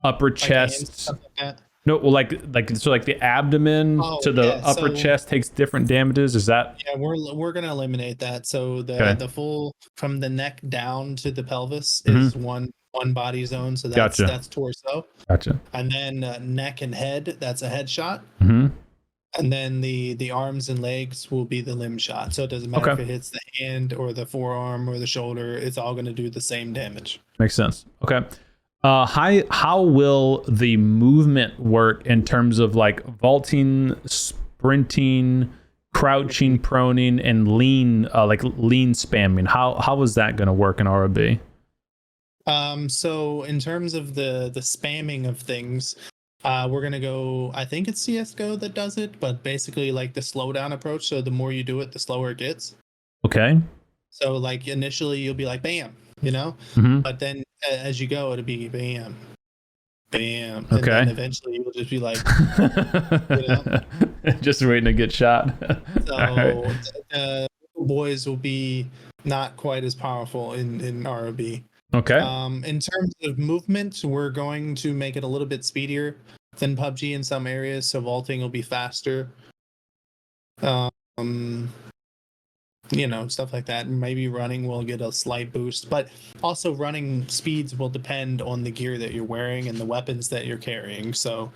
upper chest. Like no, well, like the abdomen to the upper chest takes different damages. Is that? Yeah, we're gonna eliminate that. So the full from the neck down to the pelvis is one body zone. So that's torso. Gotcha. And then neck and head, that's a headshot. Mm-hmm. And then the arms and legs will be the limb shot. So it doesn't matter if it hits the hand or the forearm or the shoulder. It's all going to do the same damage. Makes sense. Okay. How will the movement work in terms of like vaulting, sprinting, crouching, proning, and lean, like lean spamming? How is that going to work in ROB? So in terms of the spamming of things, we're going to go, I think it's CSGO that does it, but basically like the slowdown approach. So the more you do it, the slower it gets. Okay. So like initially you'll be like, bam, you know, but then as you go, it'll be bam, bam. And Okay. then eventually you'll just be like, just waiting to get shot. So Right. the boys will be not quite as powerful in ROB. Okay. In terms of movement, we're going to make it a little bit speedier than PUBG in some areas, so vaulting will be faster. Stuff like that. Maybe running will get a slight boost, but also running speeds will depend on the gear that you're wearing and the weapons that you're carrying. So,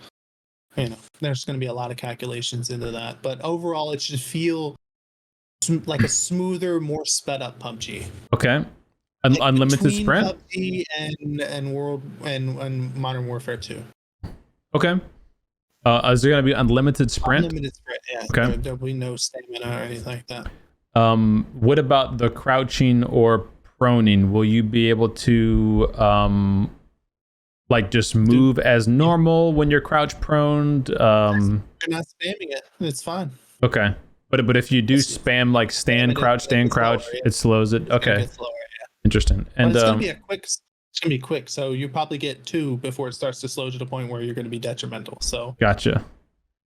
there's going to be a lot of calculations into that. But overall, it should feel like a smoother, more sped up PUBG. Okay. Unlimited between sprint. PUBG and World and Modern Warfare 2. Okay. Is there going to be unlimited sprint? Unlimited sprint, yeah. Okay. There'll be no stamina or anything like that. What about the crouching or proning? Will you be able to just move as normal when you're crouch proned? You're not spamming it. It's fine. Okay. But if you do spam like stand crouch, slower, yeah. It slows it. Okay. Slower, yeah. Interesting. And it's gonna be quick. So you probably get 2 before it starts to slow to the point where you're going to be detrimental. So gotcha.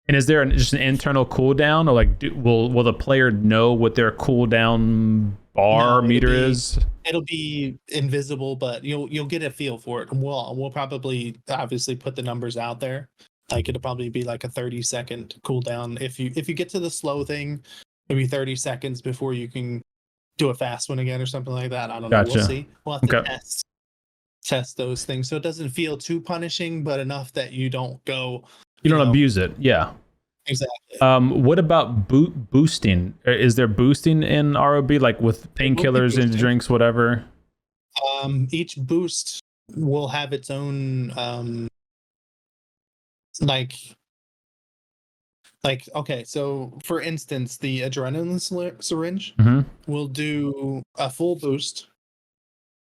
And is there just an internal cooldown, or will the player know what their cooldown bar meter is? It'll be invisible, but you'll get a feel for it. We'll probably obviously put the numbers out there. Like it'll probably be like a 30-second cooldown. If you get to the slow thing, maybe 30 seconds before you can do a fast one again or something like that. I don't know. We'll see. We'll have to test those things so it doesn't feel too punishing, but enough that you don't go. You don't abuse it. Yeah. Exactly. What about boosting? Is there boosting in ROB, like with painkillers and drinks, whatever? Each boost will have its own okay, so for instance, the adrenaline syringe will do a full boost,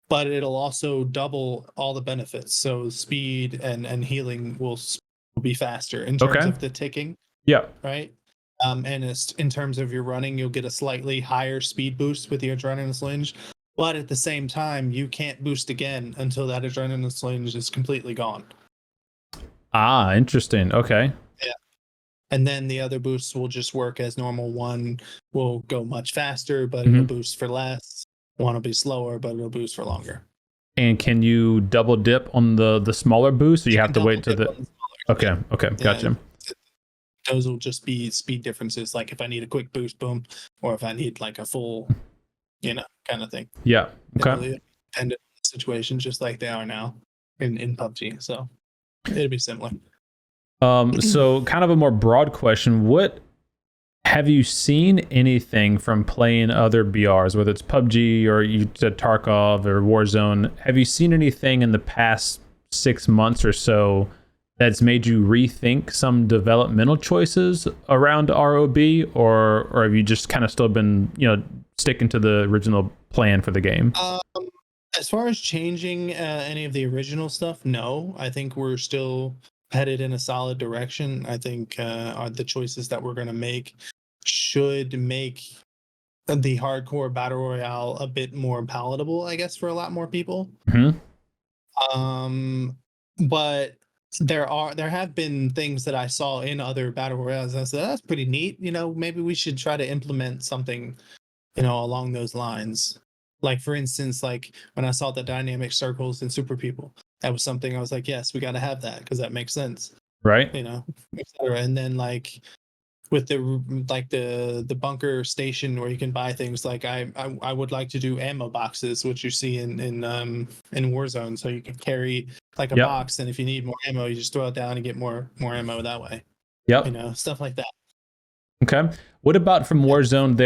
but it'll also double all the benefits. So speed and healing will be faster in terms of the ticking. Yeah. Right. And in terms of your running, you'll get a slightly higher speed boost with the adrenaline syringe. But at the same time, you can't boost again until that adrenaline syringe is completely gone. Ah, interesting. Okay. Yeah. And then the other boosts will just work as normal. One will go much faster, but it'll boost for less. One will be slower, but it'll boost for longer. And can you double dip on the smaller boost, or you have to wait to the... Okay. Gotcha. Those will just be speed differences. Like if I need a quick boost, boom, or if I need like a full, kind of thing. Yeah. Okay. Really dependent situation, just like they are now in PUBG. So it'll be similar. So kind of a more broad question. What have you seen anything from playing other BRs, whether it's PUBG or you said Tarkov or Warzone? Have you seen anything in the past 6 months or so that's made you rethink some developmental choices around ROB, or have you just kind of still been, sticking to the original plan for the game? As far as changing any of the original stuff, no. I think we're still headed in a solid direction. I think the choices that we're going to make should make the hardcore battle royale a bit more palatable, I guess, for a lot more people. But there have been things that I saw in other battle royales. I said that's pretty neat. Maybe we should try to implement something, along those lines. Like for instance, like when I saw the dynamic circles and super people, that was something I was like, yes, we got to have that because that makes sense, right? Etc. And then like with the bunker station where you can buy things, like I would like to do ammo boxes, which you see in Warzone, so you can carry like a box, and if you need more ammo, you just throw it down and get more ammo that way. Stuff like that. Okay. What about from Warzone,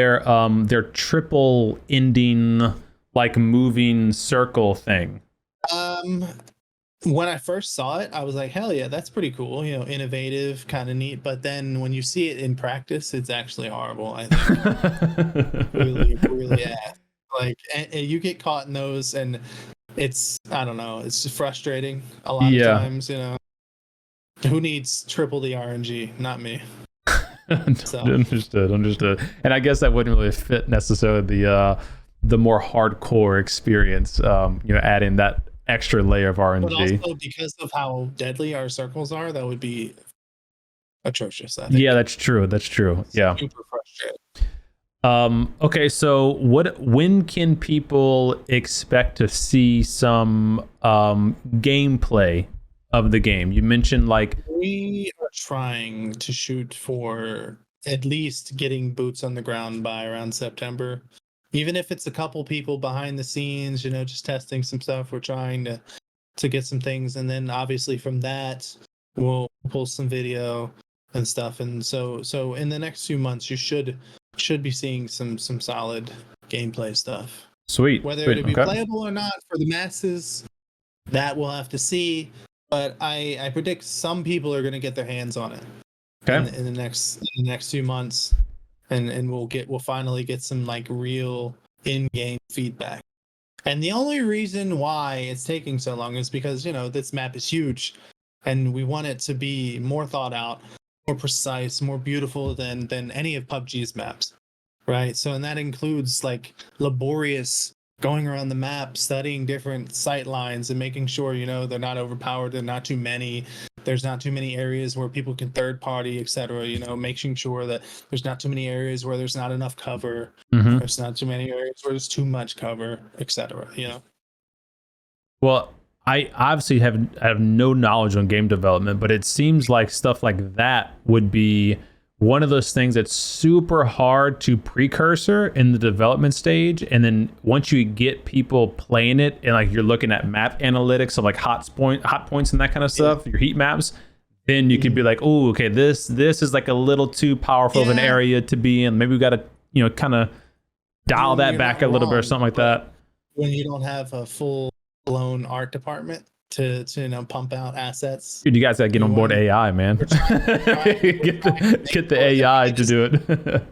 their triple ending, like moving circle thing? When I first saw it, I was like, hell yeah, that's pretty cool. Innovative, kind of neat. But then when you see it in practice, it's actually horrible. I think really, really ass. Like, and you get caught in those, and it's, I don't know, it's just frustrating a lot of times. Who needs triple the RNG? Not me. Understood. And I guess that wouldn't really fit necessarily the more hardcore experience. Adding that extra layer of But RNG. also because of how deadly our circles are, that would be atrocious. I think. Yeah, that's true. That's true. Yeah. Super frustrating. Okay, so when can people expect to see some gameplay of the game? You mentioned like We are trying to shoot for at least getting boots on the ground by around September. Even if it's a couple people behind the scenes, just testing some stuff. We're trying to get some things, and then obviously from that we'll pull some video and stuff. And so in the next few months, you should be seeing some solid gameplay stuff. sweet. Whether Sweet, it'll be okay. playable or not for the masses, that we'll have to see. But I predict some people are going to get their hands on it in the next few months, and we'll finally get some like real in-game feedback. And the only reason why it's taking so long is because this map is huge, and we want it to be more thought out, more precise, more beautiful than any of PUBG's maps, right? So, and that includes like laborious going around the map, studying different sight lines, and making sure they're not overpowered, they're not too many, there's not too many areas where people can third party, etc. Making sure that there's not too many areas where there's not enough cover, there's not too many areas where there's too much cover, etc. Well, I obviously have no knowledge on game development, but it seems like stuff like that would be one of those things that's super hard to precursor in the development stage. And then once you get people playing it and like you're looking at map analytics of like hot points and that kind of stuff, your heat maps, then you can be like, oh, okay, this is like a little too powerful of an area to be in. Maybe we got to, kind of dial that back a little bit or something like that. When you don't have a full blown art department to pump out assets. Dude, you guys gotta get on board AI, man. Get the AI to do it.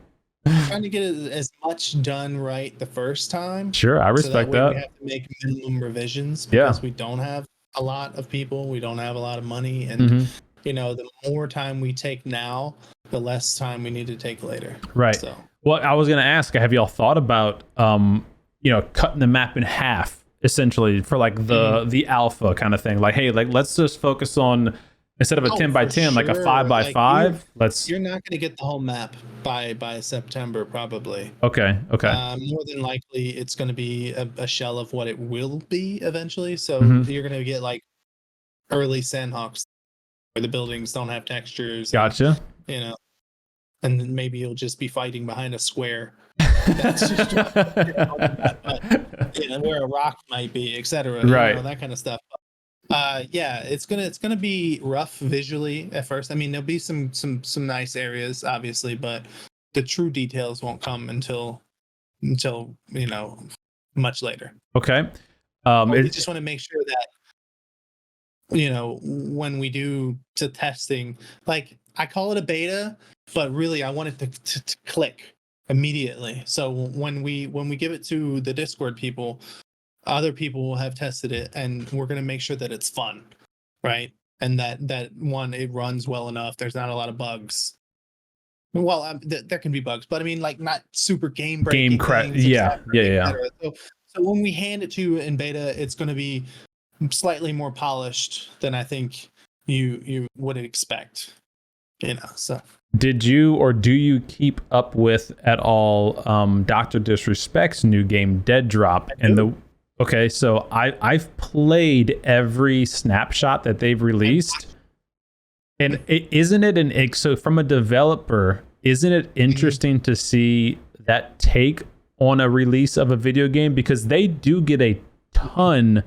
Trying to get as much done right the first time. Sure, I respect that. We have to make minimum revisions because we don't have a lot of people, we don't have a lot of money, and the more time we take now, the less time we need to take later. Right. So, well, I was gonna ask, have y'all thought about cutting the map in half? Essentially for like the alpha kind of thing, like, hey, like let's just focus on, instead of a 10x10, like a 5x5. You're not going to get the whole map by September, probably. Okay. More than likely, it's going to be a shell of what it will be eventually. So you're going to get like early Sandhawks where the buildings don't have textures. Gotcha. And then maybe you'll just be fighting behind a square. That's just where a rock might be, etc. Right. That kind of stuff. It's gonna be rough visually at first. I mean, there'll be some nice areas, obviously, but the true details won't come until much later. Okay. We just want to make sure that when we do to testing, like I call it a beta, but really I want it to click immediately. So when we give it to the Discord people, other people will have tested it, and we're going to make sure that it's fun, right? And that it runs well enough. There's not a lot of bugs. Well, there can be bugs, but I mean, like not super game breaking. Yeah. So when we hand it to you in beta, it's going to be slightly more polished than I think you would expect. So. Did you or do you keep up with at all Dr. Disrespect's new game Dead Drop? Okay, so I've played every snapshot that they've released, and so from a developer, isn't it interesting to see that take on a release of a video game, because they do get a ton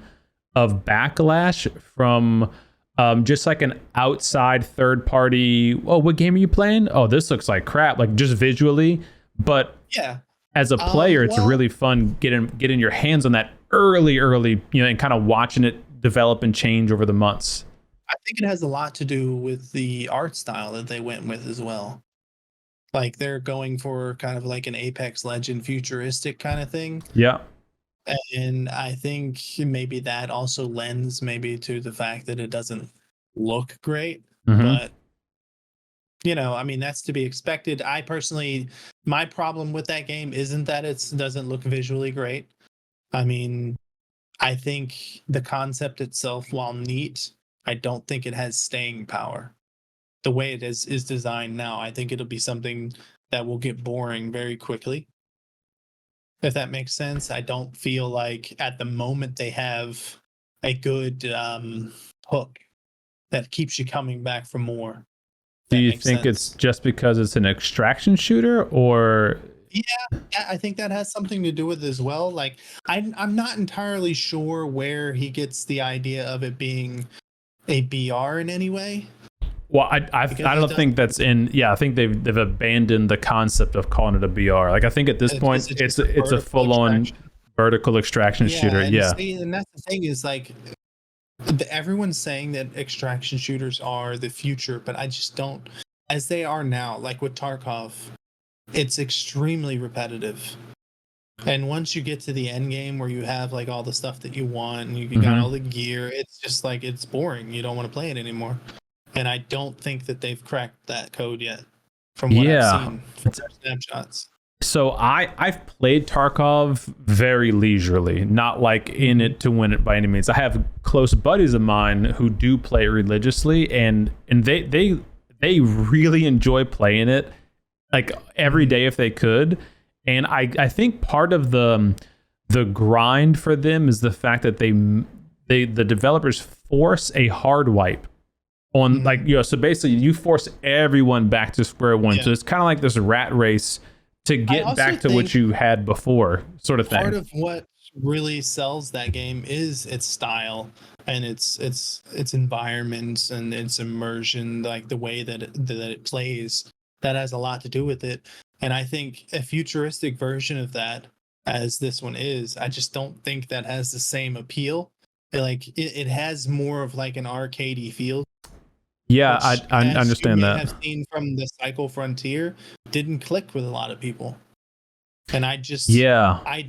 of backlash from just like an outside third party. Oh, what game are you playing? Oh, this looks like crap, like just visually. But as a player, it's really fun getting your hands on that early, and kind of watching it develop and change over the months. I think it has a lot to do with the art style that they went with as well. Like they're going for kind of like an Apex Legend futuristic kind of thing. Yeah. And I think maybe that also lends maybe to the fact that it doesn't look great. But, I mean, that's to be expected. I personally, my problem with that game isn't that it doesn't look visually great. I mean, I think the concept itself, while neat, I don't think it has staying power. The way it is designed now, I think it'll be something that will get boring very quickly. If that makes sense. I don't feel like at the moment they have a good hook that keeps you coming back for more. Do That you makes think sense. it's just because it's an extraction shooter, or Yeah, I think that has something to do with it as well. Like I'm not entirely sure where he gets the idea of it being a BR in any way. well, I Because don't think that's in. Yeah, I think they've abandoned the concept of calling it a BR. Like I think at this point, it's it's a full on vertical extraction shooter. and Yeah, see, and that's the thing is like everyone's saying that extraction shooters are the future, but I just don't, as they are now, like with Tarkov, it's extremely repetitive. And once you get to the end game where you have like all the stuff that you want and you got all the gear, it's just like it's boring. You don't want to play it anymore. And I don't think that they've cracked that code yet, from what I've seen from their snapshots. So I've played Tarkov very leisurely, not like in it to win it by any means. I have close buddies of mine who do play it religiously, and they really enjoy playing it like every day if they could. And I think part of the grind for them is the fact that the developers force a hard wipe on like, you know, so basically you force everyone back to square one. So it's kind of like this rat race to get back to what you had before, sort of thing. Part of what really sells that game is its style and its environments and its immersion, like the way that it plays. That has a lot to do with it. And I think a futuristic version of that, as this one is, I just don't think that has the same appeal. Like it has more of like an arcadey feel. Yeah, I understand that. I've seen from the Cycle Frontier didn't click with a lot of people. And I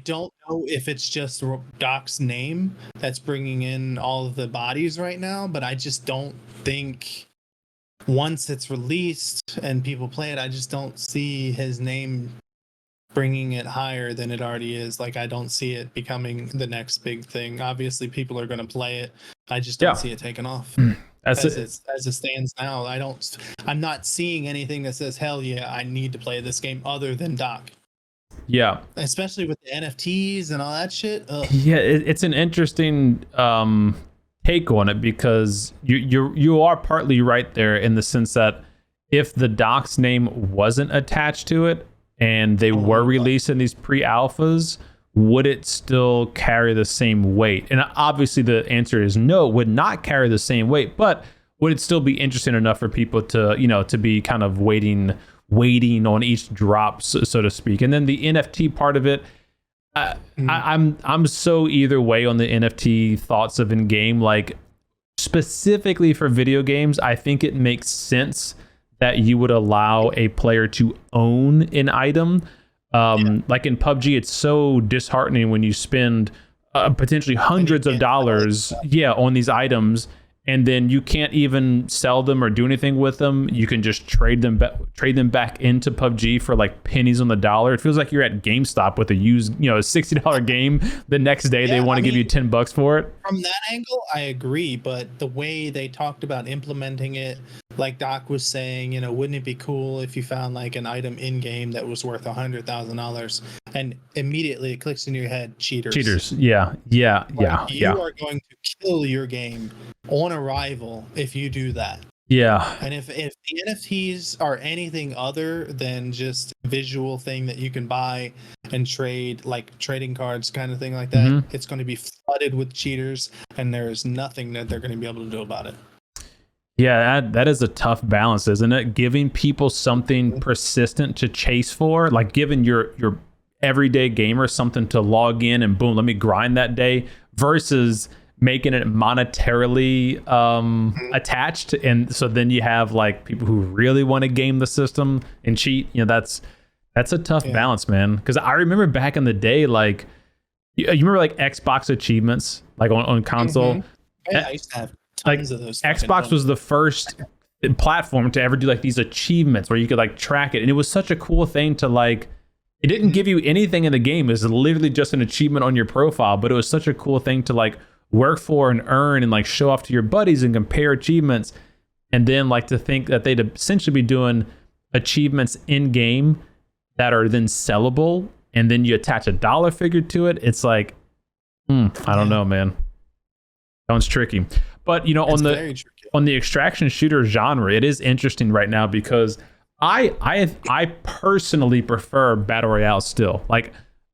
don't know if it's just Doc's name that's bringing in all of the bodies right now, but I just don't think once it's released and people play it, I just don't see his name bringing it higher than it already is. Like I don't see it becoming the next big thing. Obviously people are going to play it. I just don't see it taking off. As it stands now, I'm not seeing anything that says, hell yeah, I need to play this game other than Doc. Yeah. Especially with the NFTs and all that shit. Ugh. Yeah, it's an interesting take on it, because you are partly right there in the sense that if the Doc's name wasn't attached to it and they were releasing these pre-alphas, would it still carry the same weight? And obviously the answer is no, it would not carry the same weight, but would it still be interesting enough for people to, you know, to be kind of waiting on each drop, so to speak? And then the NFT part of it, I'm so either way on the NFT thoughts of in-game. Like specifically for video games, I think it makes sense that you would allow a player to own an item. Like in PUBG, it's so disheartening when you spend potentially hundreds of dollars on these items, and then you can't even sell them or do anything with them. You can just trade them back into PUBG for like pennies on the dollar. It feels like you're at GameStop with a used, you know, a $60 game. The next day they want to give you $10 for it. From that angle, I agree, but the way they talked about implementing it, like Doc was saying, you know, wouldn't it be cool if you found like an item in game that was worth $100,000, and immediately it clicks in your head, cheaters. Yeah. You are going to kill your game on arrival if you do that. Yeah. And if the NFTs are anything other than just a visual thing that you can buy and trade, like trading cards kind of thing like that, it's going to be flooded with cheaters, and there's nothing that they're going to be able to do about it. Yeah, that is a tough balance, isn't it? Giving people something persistent to chase for, like giving your everyday gamer something to log in and boom, let me grind that day, versus making it monetarily attached. And so then you have like people who really want to game the system and cheat. You know, that's a tough balance, man. Because I remember back in the day, like you remember like Xbox achievements, like on console. Yeah, I used to have like tons of those. Xbox was the first platform to ever do like these achievements where you could like track it, and it was such a cool thing to like it didn't give you anything in the game. It was literally just an achievement on your profile, but it was such a cool thing to like work for and earn and like show off to your buddies and compare achievements. And then like to think that they'd essentially be doing achievements in game that are then sellable, and then you attach a dollar figure to it. It's like, I don't know, man. That one's tricky. But you know, on the extraction shooter genre, it is interesting right now because I personally prefer Battle Royale still. Like,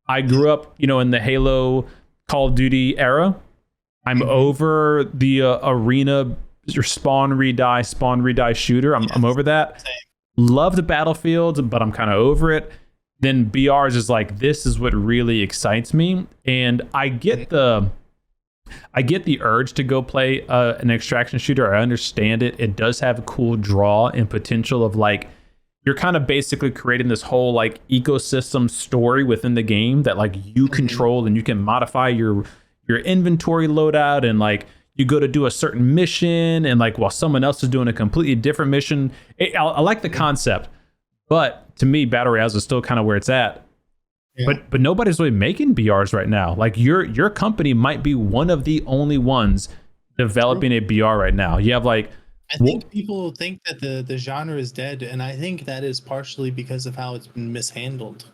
I grew up, you know, in the Halo, Call of Duty era. I'm over the arena spawn redie shooter. I'm over that. Same. Love the Battlefields, but I'm kind of over it. Then BRs is like, this is what really excites me, and I get the urge to go play an extraction shooter. I understand it. It does have a cool draw and potential of like, you're kind of basically creating this whole like ecosystem story within the game that like you control, and you can modify your inventory loadout, and like you go to do a certain mission, and like while someone else is doing a completely different mission. I like the concept, but to me, Battle Royale is still kind of where it's at. Yeah. But nobody's really making BRs right now. Like your company might be one of the only ones developing a BR right now. You have like, I think people think that the genre is dead, and I think that is partially because of how it's been mishandled.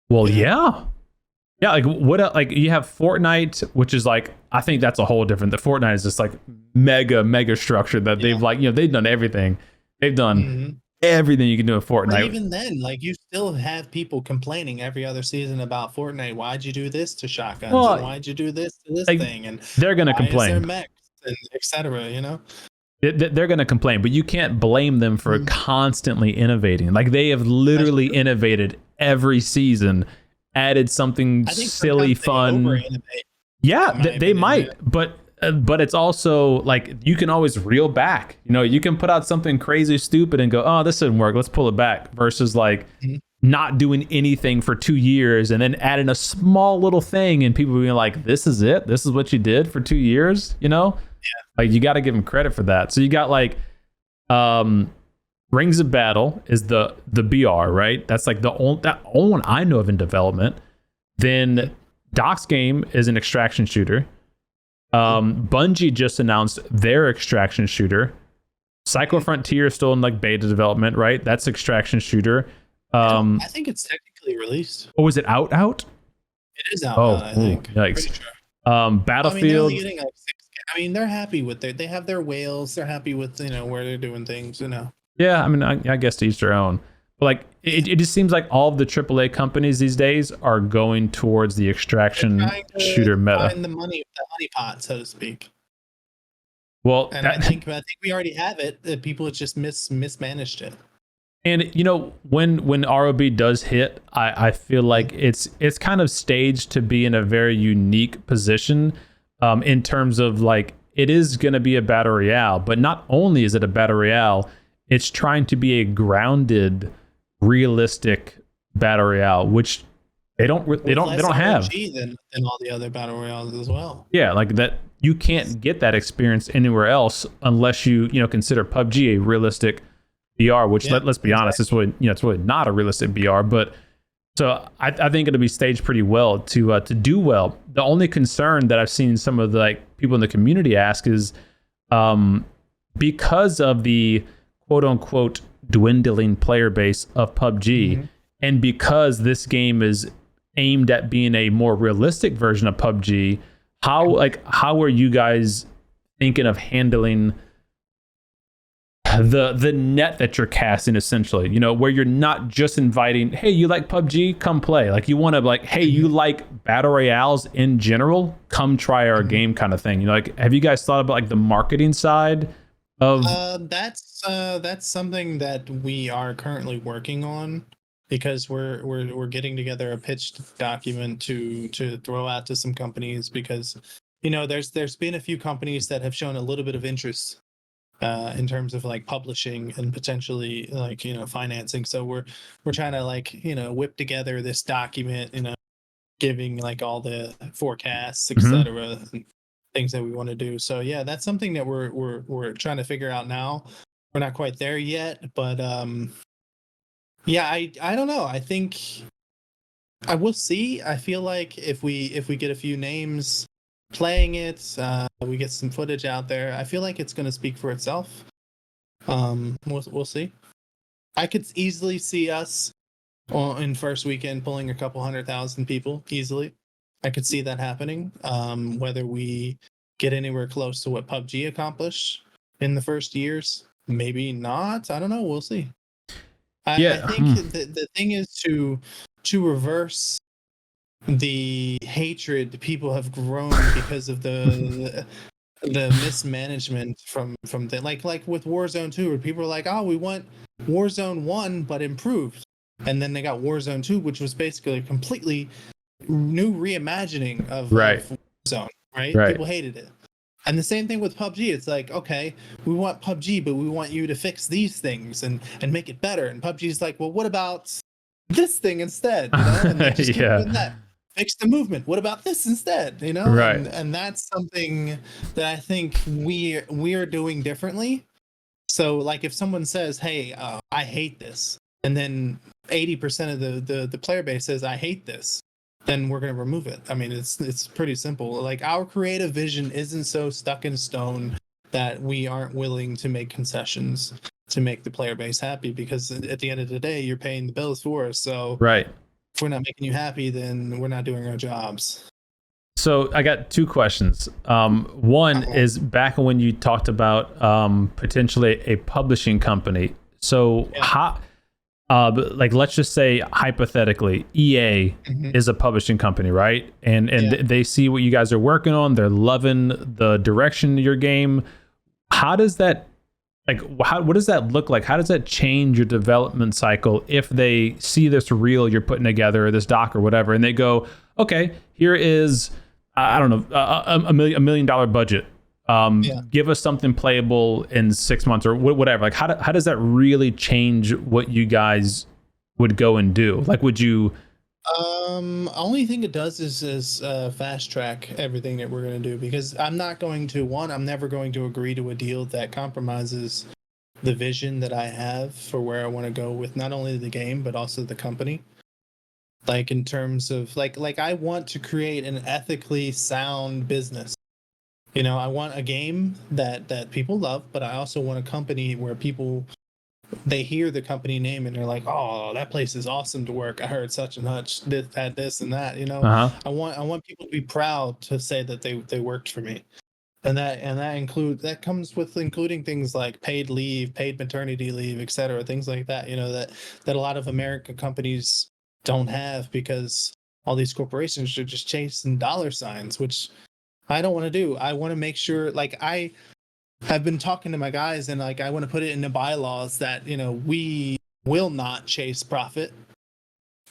Well, yeah. Like what? Like you have Fortnite, which is like, I think that's a whole different. The Fortnite is just like mega structure that they've like, you know, they've done everything. They've done everything you can do in Fortnite. But even then, like you still have people complaining every other season about Fortnite. Why'd you do this to shotguns? Well, and why'd you do this to this like, thing? And they're gonna complain. Is there mechs and etc. You know. They're going to complain, but you can't blame them for constantly innovating. Like they have literally innovated every season, added something silly, fun. Yeah, they might, but it's also like you can always reel back. You know, you can put out something crazy, stupid, and go, "Oh, this didn't work. Let's pull it back." Versus like not doing anything for 2 years and then adding a small little thing, and people being like, "This is it. This is what you did for 2 years." You know. Like you got to give them credit for that. So you got like Rings of Battle is the BR, right? That's like the only one I know of in development. Then Doc's game is an extraction shooter. Bungie just announced their extraction shooter. Psycho Frontier is still in like beta development, right? That's extraction shooter. I think it's technically released. Oh, is it out? It is out. I think. Yikes. Battlefield. I mean, they're happy with they have their whales. They're happy with, you know, where they're doing things, you know. Yeah, I mean, I guess to each their own. But like, it just seems like all of the AAA companies these days are going towards the extraction shooter meta. Find the money pot, so to speak. Well, and I think we already have it. That people just mismanaged it. And you know, when ROB does hit, I feel like it's kind of staged to be in a very unique position. In terms of like, it is going to be a Battle Royale, but not only is it a Battle Royale, it's trying to be a grounded, realistic Battle Royale, which they don't have. Than all the other Battle Royales as well. Yeah, like that, you can't get that experience anywhere else unless you consider PUBG a realistic BR. Which let's be honest, it's really not a realistic BR, but. So I think it'll be staged pretty well to do well. The only concern that I've seen some of the like people in the community ask is because of the quote unquote dwindling player base of PUBG, and because this game is aimed at being a more realistic version of PUBG, how are you guys thinking of handling the net that you're casting, essentially, you know, where you're not just inviting, hey, you like PUBG, come play. Like you want to like, hey, you like Battle Royales in general, come try our game kind of thing. You know, like, have you guys thought about like the marketing side of that's something that we are currently working on, because we're getting together a pitch document to throw out to some companies, because, you know, there's been a few companies that have shown a little bit of interest in terms of like publishing and potentially like, you know, financing. So we're trying to like, you know, whip together this document, you know, giving like all the forecasts, etc., and things that we want to do. So yeah, that's something that we're trying to figure out now. We're not quite there yet, but yeah, I don't know. I think I will see. I feel like if we get a few names playing it, we get some footage out there. I feel like it's going to speak for itself. We'll see. I could easily see us in first weekend pulling a couple 100,000 people easily. I could see that happening. Whether we get anywhere close to what PUBG accomplished in the first years, maybe not. I don't know. We'll see. I think the thing is to reverse the hatred people have grown because of the mismanagement from the like with Warzone 2, where people are like, oh, we want Warzone 1 but improved, and then they got Warzone 2, which was basically a completely new reimagining of Warzone, right? People hated it. And the same thing with PUBG. It's like, okay, we want PUBG, but we want you to fix these things and make it better. And PUBG's like, well, what about this thing instead? You know? And they just keep doing that. Fix the movement. What about this instead? You know? Right. And that's something that I think we are doing differently. So like if someone says, hey, I hate this, and then 80% of the player base says, I hate this, then we're going to remove it. I mean, it's pretty simple. Like, our creative vision isn't so stuck in stone that we aren't willing to make concessions to make the player base happy, because at the end of the day, you're paying the bills for us. So if we're not making you happy, then we're not doing our jobs. So I got two questions. One is back when you talked about potentially a publishing company. So how... like, let's just say hypothetically, EA is a publishing company, right? And they see what you guys are working on. They're loving the direction of your game. How does that, like, what does that look like? How does that change your development cycle if they see this reel you're putting together, or this doc or whatever, and they go, okay, here is, I don't know, a $1 million budget. Give us something playable in 6 months or whatever. Like, how does that really change what you guys would go and do? Like, would you? Only thing it does is fast track everything that we're going to do, because I'm never going to agree to a deal that compromises the vision that I have for where I want to go with not only the game but also the company. Like, in terms of like I want to create an ethically sound business. You know, I want a game that people love, but I also want a company where they hear the company name and they're like, oh, that place is awesome to work. I heard such and such had this and that, you know. I want people to be proud to say that they worked for me. And that comes with including things like paid leave, paid maternity leave, etc., things like that, you know, that a lot of American companies don't have, because all these corporations are just chasing dollar signs, which I don't want to do. I want to make sure, like, I have been talking to my guys, and like I want to put it in the bylaws that, you know, we will not chase profit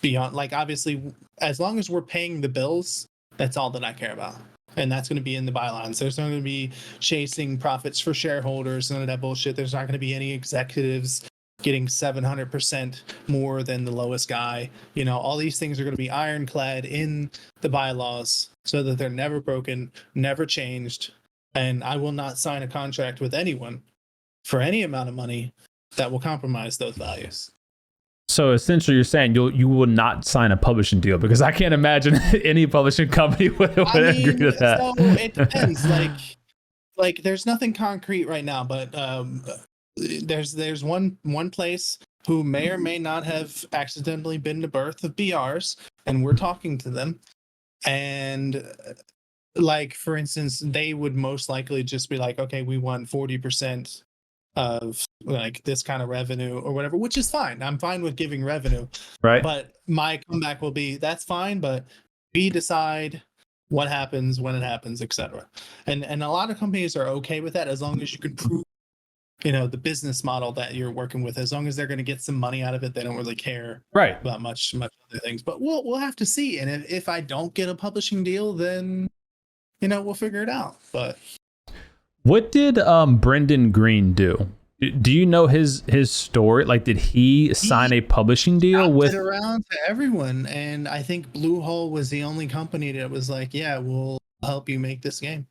beyond, like, obviously, as long as we're paying the bills, that's all that I care about. And that's going to be in the bylaws. There's not going to be chasing profits for shareholders, none of that bullshit. There's not going to be any executives getting 700% more than the lowest guy. You know, all these things are going to be ironclad in the bylaws so that they're never broken, never changed. And I will not sign a contract with anyone for any amount of money that will compromise those values. So essentially you're saying you will not sign a publishing deal, because I can't imagine any publishing company would agree to that. So it depends. like there's nothing concrete right now, but there's one place who may or may not have accidentally been the birth of BRs, and we're talking to them, and like, for instance, they would most likely just be like, okay, we want 40% of like this kind of revenue or whatever, which is fine. I'm fine with giving revenue, right? But my comeback will be, that's fine, but we decide what happens when it happens, etc. And a lot of companies are okay with that, as long as you can prove, you know, the business model that you're working with. As long as they're going to get some money out of it, they don't really care about much other things. But we'll have to see. And if I don't get a publishing deal, then, you know, we'll figure it out. But what did Brendan Green do? Do you know his story? Like, did he sign a publishing deal with? It around to everyone, and I think Bluehole was the only company that was like, yeah, we'll help you make this game.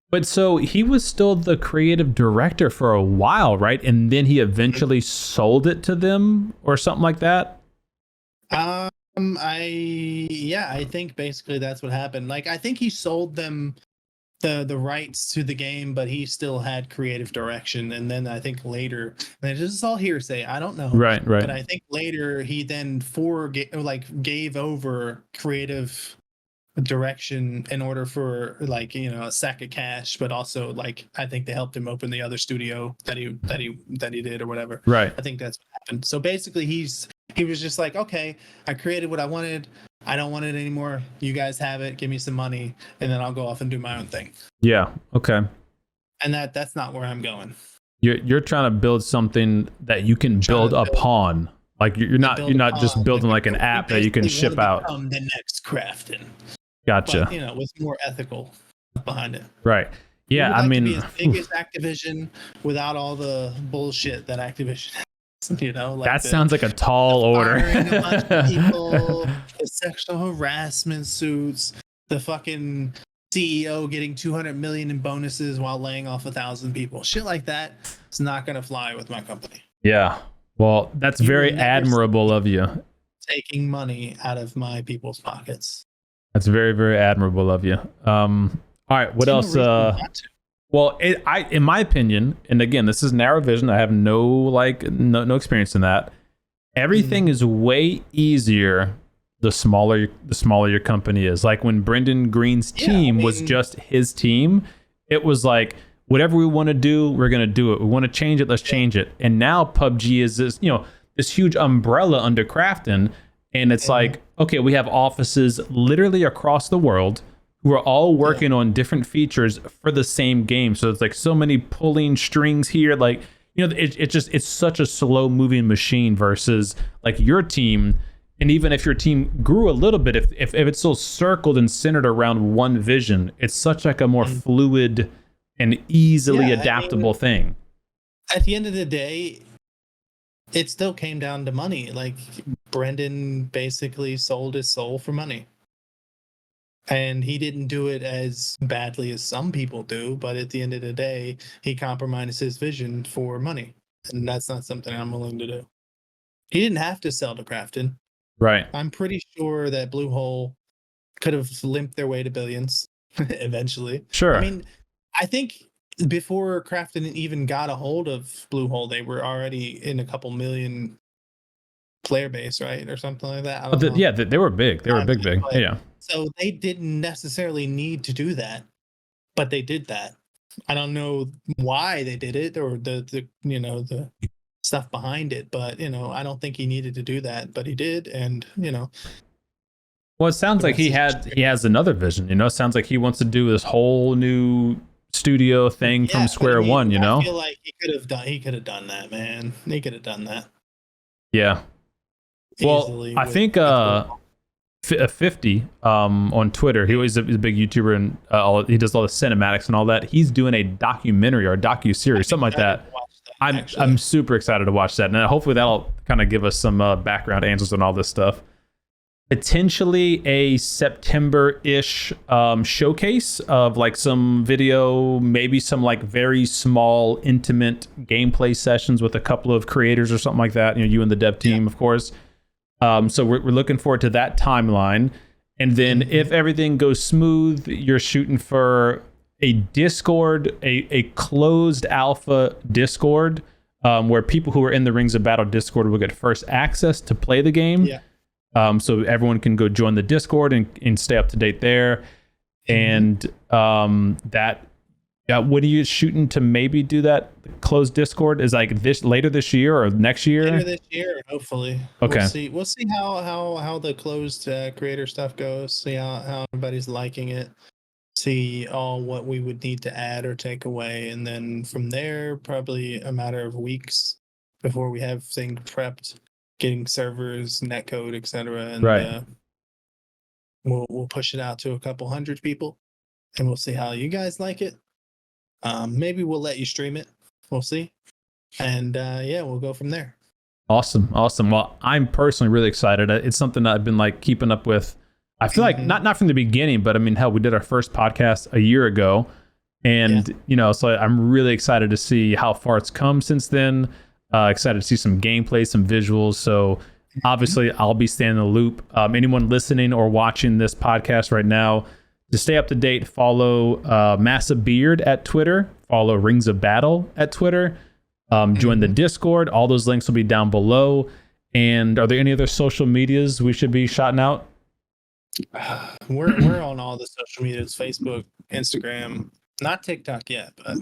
But so he was still the creative director for a while, right? And then he eventually sold it to them or something like that? I think basically that's what happened. Like, I think he sold them the rights to the game, but he still had creative direction. And then I think later, and this is all hearsay, I don't know, Right. but I think later he then gave over creative direction in order for, like, you know, a sack of cash, but also, like, I think they helped him open the other studio that he did or whatever. Right. I think that's what happened. So basically he was just like, okay, I created what I wanted, I don't want it anymore, you guys have it, give me some money, and then I'll go off and do my own thing. Yeah. Okay. And that's not where I'm going. You're trying to build something that you can build upon. Like you're not just building like an app that you can ship out. The next Crafton. Gotcha. But, you know, with more ethical behind it. Right. Yeah. I mean, to be as big as Activision without all the bullshit that Activision has. You know, like that sounds like a tall order. A bunch of people, the sexual harassment suits, the fucking CEO getting 200 million in bonuses while laying off 1,000 people. Shit like that. It's not going to fly with my company. Yeah. Well, that's very admirable of you. Taking money out of my people's pockets. That's very, very admirable of you. All right. What else? Well, in my opinion, and again, this is narrow vision. I have no no experience in that. Everything is way easier the smaller your company is. Like when Brendan Green's team was just his team, it was like, whatever we want to do, we're going to do it. We want to change it, let's change it. And now PUBG is this, this huge umbrella under Crafton, and it's like, okay, we have offices literally across the world who are all working on different features for the same game. So it's like so many pulling strings here. Like, it's such a slow moving machine versus like your team. And even if your team grew a little bit, if it's still circled and centered around one vision, it's such like a more fluid and easily adaptable thing. At the end of the day, it still came down to money. Like Brendan basically sold his soul for money. And he didn't do it as badly as some people do, but at the end of the day, he compromised his vision for money. And that's not something I'm willing to do. He didn't have to sell to Crafton. Right. I'm pretty sure that Bluehole could have limped their way to billions eventually. Sure. I mean, I think before Crafton even got a hold of Bluehole, they were already in a couple million player base, right? Or something like that. They were big. They were big. Yeah. So they didn't necessarily need to do that, but they did that. I don't know why they did it or the stuff behind it, but I don't think he needed to do that, but he did. And well, it sounds like he has another vision. It sounds like he wants to do this whole new studio thing from square one. I feel like he could have done that, man. He could have done that. Yeah. Well, I think 50 on Twitter, he's a big YouTuber, and he does all the cinematics and all that. He's doing a documentary or a docu-series, something like that. I'm super excited to watch that, and hopefully that'll kind of give us some background answers on all this stuff. Potentially a September-ish showcase of like some video, maybe some like very small, intimate gameplay sessions with a couple of creators or something like that. You and the dev team, of course. So we're looking forward to that timeline. And then if everything goes smooth, you're shooting for a Discord, a closed alpha Discord, where people who are in the Rings of Battle Discord will get first access to play the game. Yeah. So everyone can go join the Discord and stay up to date there. And what are you shooting to maybe do that closed Discord? Is like later this year or next year? Later this year, hopefully. Okay. We'll see how the closed creator stuff goes. See how everybody's liking it. See what we would need to add or take away, and then from there, probably a matter of weeks before we have things prepped, getting servers, netcode, etc. And right. We'll push it out to a couple hundred people, and we'll see how you guys like it. Maybe we'll let you stream it. We'll see. And we'll go from there. Awesome. Well, I'm personally really excited. It's something that I've been like keeping up with. I feel like not from the beginning, but I mean, hell, we did our first podcast a year ago, and so I'm really excited to see how far it's come since then. Excited to see some gameplay, some visuals. So Obviously, I'll be staying in the loop. Anyone listening or watching this podcast right now, to stay up to date, follow MassaBeard at Twitter, follow Rings of Battle at Twitter, join the Discord. All those links will be down below. And are there any other social medias we should be shouting out? We're on all the social medias: Facebook, Instagram, not TikTok yet, but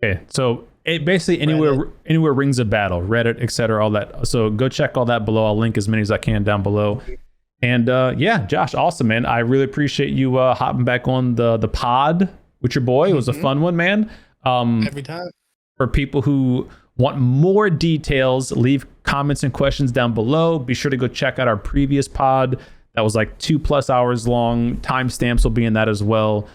okay. So basically anywhere Rings of Battle, Reddit, etc., all that. So go check all that below. I'll link as many as I can down below. And yeah, Josh, awesome, man. I really appreciate you hopping back on the pod with your boy. It was a fun one, man. Every time. For people who want more details, leave comments and questions down below. Be sure to go check out our previous pod. That was like 2+ hours long. Timestamps will be in that as well.